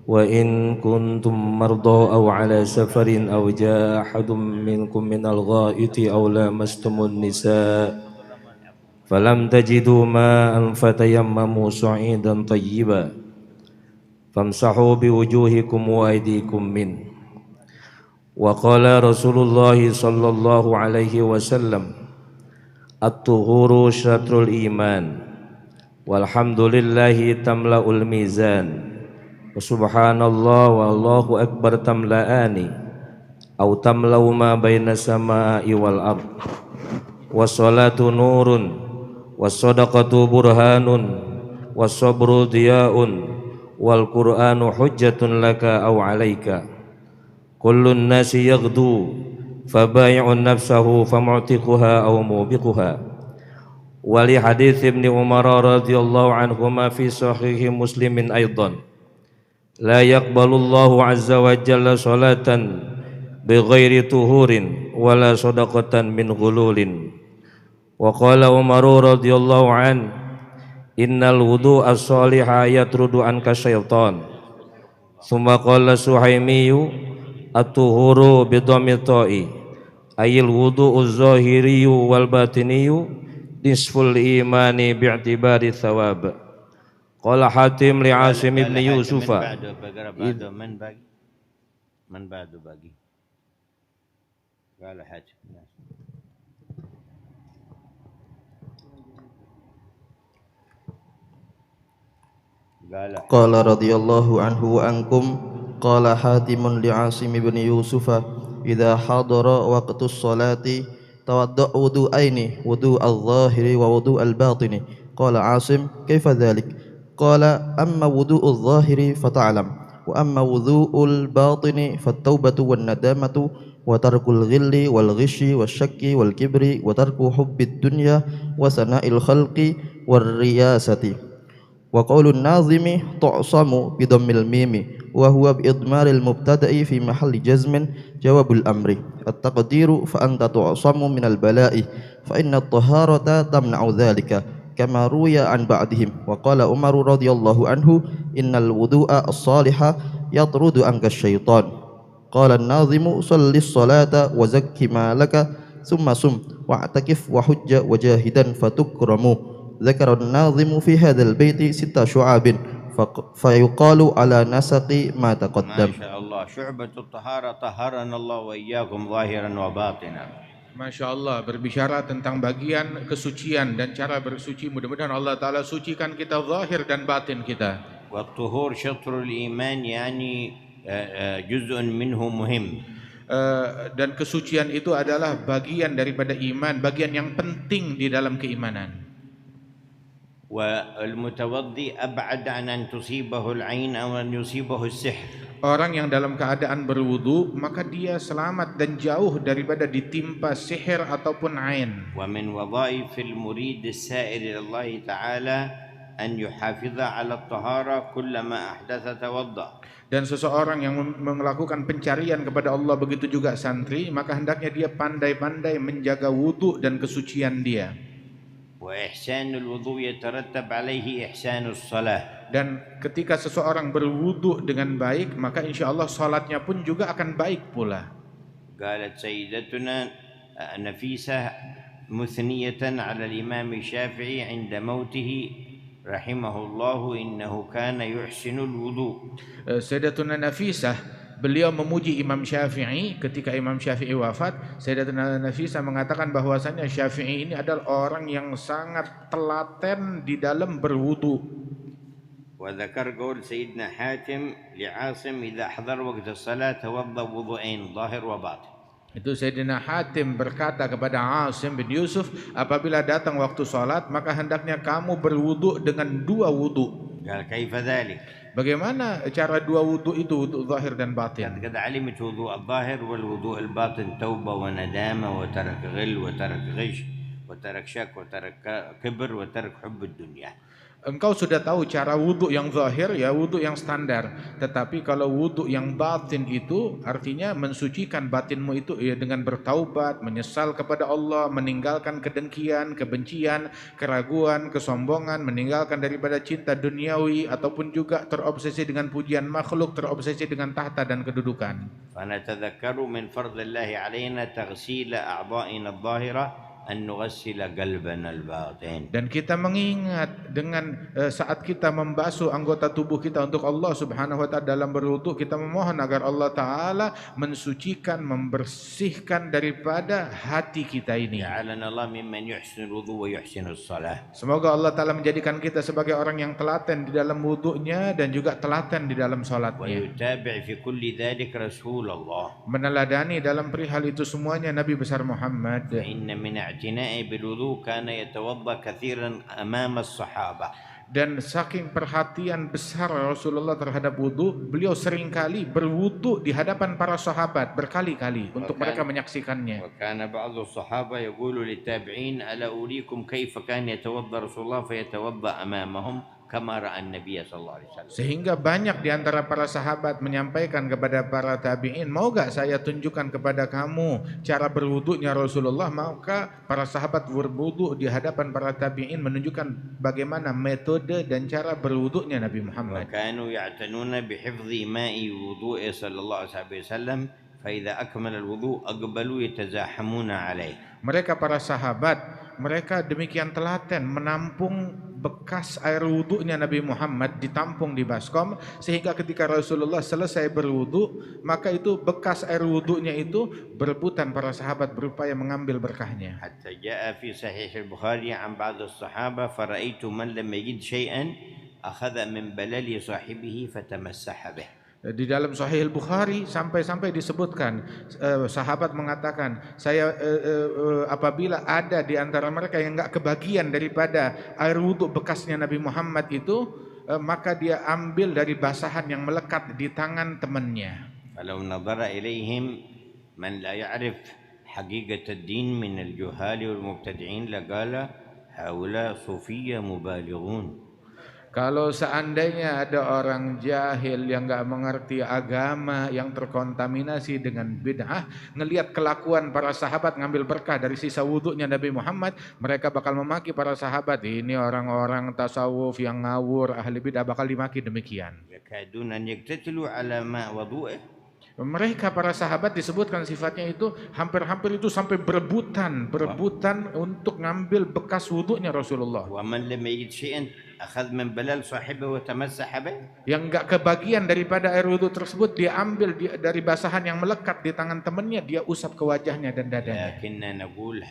وإن كنتم مرضى أو على سفر أو جاء أحد منكم من الغائط أو لامستم النساء فلم تجدوا ماء فتيمموا صعيدا طيبا فامسحوا بوجوهكم وأيديكم منه. وقال رسول الله صلى الله عليه وسلم الطهور شطر الإيمان والحمد لله تملأ الميزان وسبحان الله والله أكبر تملأان أو تملأ ما بين السماء والأرض والصلاة نور والصدقة برهان والصبر ضياء والقرآن حجة لك أو عليك كل الناس يغدو فبايع نفسه فمعتقها أو موبقها. ولحديث ابن عمر رضي الله عنهما في صحيح مسلم أيضا لا يقبل الله عز وجل صلاة بغير طهور ولا صدقة من غلول. وقال عمر رضي الله عنه إن الوضوء الصالح يطرد عنك الشيطان. ثم قال السحيمي الطهور بضم الطاء أي الوضوء الظاهري والباطني نصف الإيمان باعتبار الثواب. قال حاتم لعاصم بن يوسف من بعد باقي قال حاتم قال رضي الله عنه وعنكم قال حاتم لعاصم بن يوسف إذا حضر وقت الصلاة توضأ وضوءين وضوء الظاهر ووضوء الباطن. قال عاصم كيف ذلك؟ قال أما وضوء الظاهر فتعلم وأما وضوء الباطن فالتوبة والندامة وترك الغل والغش والشك والكبر وترك حب الدنيا وثناء الخلق والرياسة. وقول الناظم تعصم بضم الميم وهو بإضمار المبتدأ في محل جزم جواب الأمر. التقدير فأنت تعصم من البلاء فإن الطهارة تمنع ذلك كما روي عن بعضهم. وقال عمر رضي الله عنه إن الوضوء الصالح يطرد عنك الشيطان. قال الناظم صل الصلاة وزك مالك ثم صم واعتكف وحج وجاهدا فتكرم. ذكر الناظم في هذا البيت 6 شعاب فيقال على نسق ما تقدم. ما شاء الله. شعبة الطهارة طهرنا الله وإياكم ظاهرا وباطنا. Masya Allah, berbicara tentang bagian kesucian dan cara bersuci. Mudah-mudahan Allah Ta'ala sucikan kita zahir dan batin kita. والطهور شطر الإيمان يعني جزء منه مهم. Dan kesucian itu adalah bagian daripada iman, bagian yang penting di dalam keimanan. والمتوضي أبعد عن أن تصيبه العين أو أن يصيبه السحر. Orang yang dalam keadaan berwudu, maka dia selamat dan jauh daripada ditimpa sihir ataupun ain. ومن وظائف المريد السائر إلى الله تعالى أن يحافظ على الطهارة كلما أحدث توضأ. Dan seseorang yang melakukan pencarian kepada Allah, begitu juga santri, maka hendaknya dia pandai-pandai menjaga wudu dan kesucian dia. وإحسان الوضوء يترتب عليه إحسان الصلاة. Dan ketika seseorang berwudu dengan baik, maka insya Allah salatnya pun juga akan baik pula. قالت سيدتنا نفيسة مثنية على الإمام الشافعي عند موته رحمه الله إنه كان يحسن الوضوء. Sayyidatuna Nafisah, beliau memuji Imam Syafi'i ketika Imam Syafi'i wafat. Sayyidatuna Nafisah mengatakan bahwasanya Syafi'i ini adalah orang yang sangat telaten di dalam berwudu. وذكر قول سيدنا حاتم لعاصم إذا حضر وقت الصلاة توضأ وضوءين ظاهر وباطن. Itu Sayyidina Hatim berkata kepada Asim bin Yusuf, apabila datang waktu salat maka hendaknya kamu berwudu dengan 2 wudu. قال كيف ذلك؟ Bagaimana cara 2 wudu itu, wudu zahir dan batin? قد علمت وضوء الظاهر والوضوء الباطن توبة وندامة وترك غل وترك غش وترك شك وترك كبر وترك حب الدنيا. Engkau sudah tahu cara wudu yang zahir, ya wudu yang standar. Tetapi kalau wudu yang batin itu artinya mensucikan batinmu itu ya dengan bertaubat, menyesal kepada Allah, meninggalkan kedengkian, kebencian, keraguan, kesombongan, meninggalkan daripada cinta duniawi ataupun juga terobsesi dengan pujian makhluk, terobsesi dengan tahta dan kedudukan. فنتذكر من فرض الله علينا تغسيل أعضائنا الظاهرة أن نغسل قلبنا الباطن. Dan kita mengingat dengan saat kita membasuh anggota tubuh kita untuk Allah Subhanahu wa taala dalam berwudu, kita memohon agar Allah taala mensucikan, membersihkan daripada hati kita ini. جعلنا الله ممن يحسن الوضوء ويحسن الصلاة. Semoga Allah taala menjadikan kita sebagai orang yang telaten di dalam wudunya dan juga telaten di dalam salatnya. ويتابع في كل ذلك رسول الله. Meneladani dalam perihal itu semuanya Nabi besar Muhammad. فإن من اعتنائه بالوضوء كان يتوضأ كثيرا أمام الصحابة. Dan saking perhatian besar Rasulullah terhadap wudu, beliau seringkali berwudu di hadapan para sahabat berkali-kali untuk mereka menyaksikannya. وكان بعض الصحابة يقول للتابعين ألا أريكم كيف كان يتوضأ رسول الله فيتوضأ أمامهم كما رأى النبي صلى الله عليه وسلم. Sehingga banyak di antara para sahabat menyampaikan kepada para tabi'in, mau gak saya tunjukkan kepada kamu cara berwudunya Rasulullah? Maka para sahabat berwudu di hadapan para tabi'in menunjukkan bagaimana metode dan cara berwudunya Nabi Muhammad. وكانوا يعتنون بحفظ ماء وضوءه صلى الله عليه وسلم فإذا أكمل الوضوء أقبلوا يتزاحمون عليه. Mereka para sahabat, mereka demikian telaten menampung bekas air wudunya Nabi Muhammad, ditampung di baskom, sehingga ketika Rasulullah selesai berwudu, maka itu bekas air wudunya itu berebutan para sahabat berupaya mengambil berkahnya. حتى جاء في صحيح البخاري عن بعض الصحابة فرأيت من لم يجد شيئا أخذ من بلل صاحبه فتمسح به. Di dalam Sahih Bukhari sampai-sampai disebutkan sahabat mengatakan, saya apabila ada di antara mereka yang enggak kebagian daripada air wudhu bekasnya Nabi Muhammad itu, maka dia ambil dari basahan yang melekat di tangan temannya. فلو نظر إليهم من لا يعرف حقيقة الدين من الجهال والمبتدعين لقال هؤلاء صوفية مبالغون. Kalau seandainya ada orang jahil yang enggak mengerti agama, yang terkontaminasi dengan bid'ah, ngelihat kelakuan para sahabat ngambil berkah dari sisa wudhunya Nabi Muhammad, mereka bakal memaki para sahabat, ini orang-orang tasawuf yang ngawur, ahli bid'ah, bakal dimaki demikian. يكادون أن يقتتلوا على ماء وضوءه. Mereka para sahabat disebutkan sifatnya itu hampir-hampir itu sampai berebutan untuk ngambil bekas wudunya Rasulullah. ومن لم يجد شيئا أخذ من بلال صاحبه وتمسح به. Yang enggak kebagian daripada air wudu tersebut, dia ambil dari basahan yang melekat di tangan temannya, dia usap ke wajahnya dan dadanya. لكننا نقول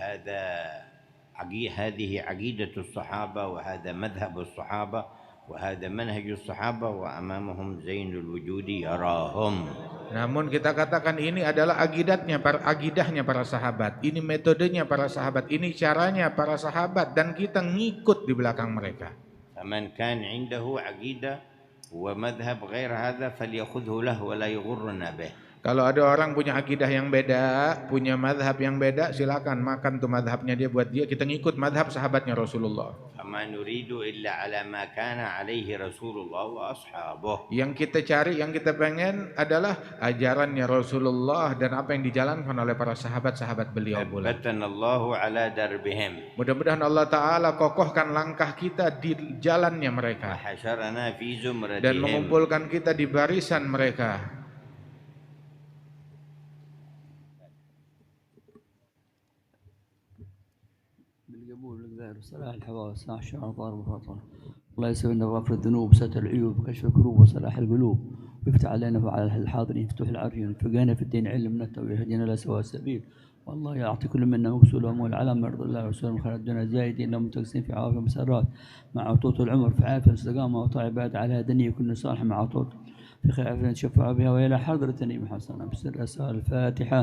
هذه عقيدة الصحابة وهذا مذهب الصحابة وهذا منهج الصحابة وأمامهم زين الوجود يراهم. Namun kita katakan ini adalah akidahnya para sahabat. Ini metodenya para sahabat, ini caranya para sahabat, dan kita ngikut di belakang mereka. فمن كان عنده عقيدة ومذهب غير هذا فليأخذه له ولا يغرنا به. Kalau ada orang punya akidah yang beda, punya madhab yang beda, silakan makan tuh madhabnya dia buat dia. Kita ngikut madhab sahabatnya Rasulullah. فما نريد إلا على ما كان عليه رسول الله وأصحابه. Yang kita cari, yang kita pengen adalah ajarannya Rasulullah dan apa yang dijalankan oleh para sahabat-sahabat beliau. ثبتنا الله على دربهم. Mudah-mudahan Allah Ta'ala kokohkan langkah kita di jalannya mereka وحشرنا في زمرتهم. dan mengumpulkan kita di barisan mereka. صلاح الحواس نعشر أنظار مفاطرة الله يسوي لنا غفر الذنوب ستر العيوب كشف الكروب وصلاح القلوب ويفتح علينا وعلى الحاضرين فتوح العارفين فقينا في الدين علمنا ويهدينا إلى سواء السبيل والله يعطي كل منا وصولهم والعلم مرضى الله ورسوله من خير الدنيا زايدين لهم متقسين في عوافي ومسارات مع عطوط العمر في عافية واستقامة وطاعة عباد على دنيا كل صالح مع عطوط في خير عافية نتشفع بها وإلى حضرة النبي محمد صلى الله عليه وسلم بسر الفاتحة.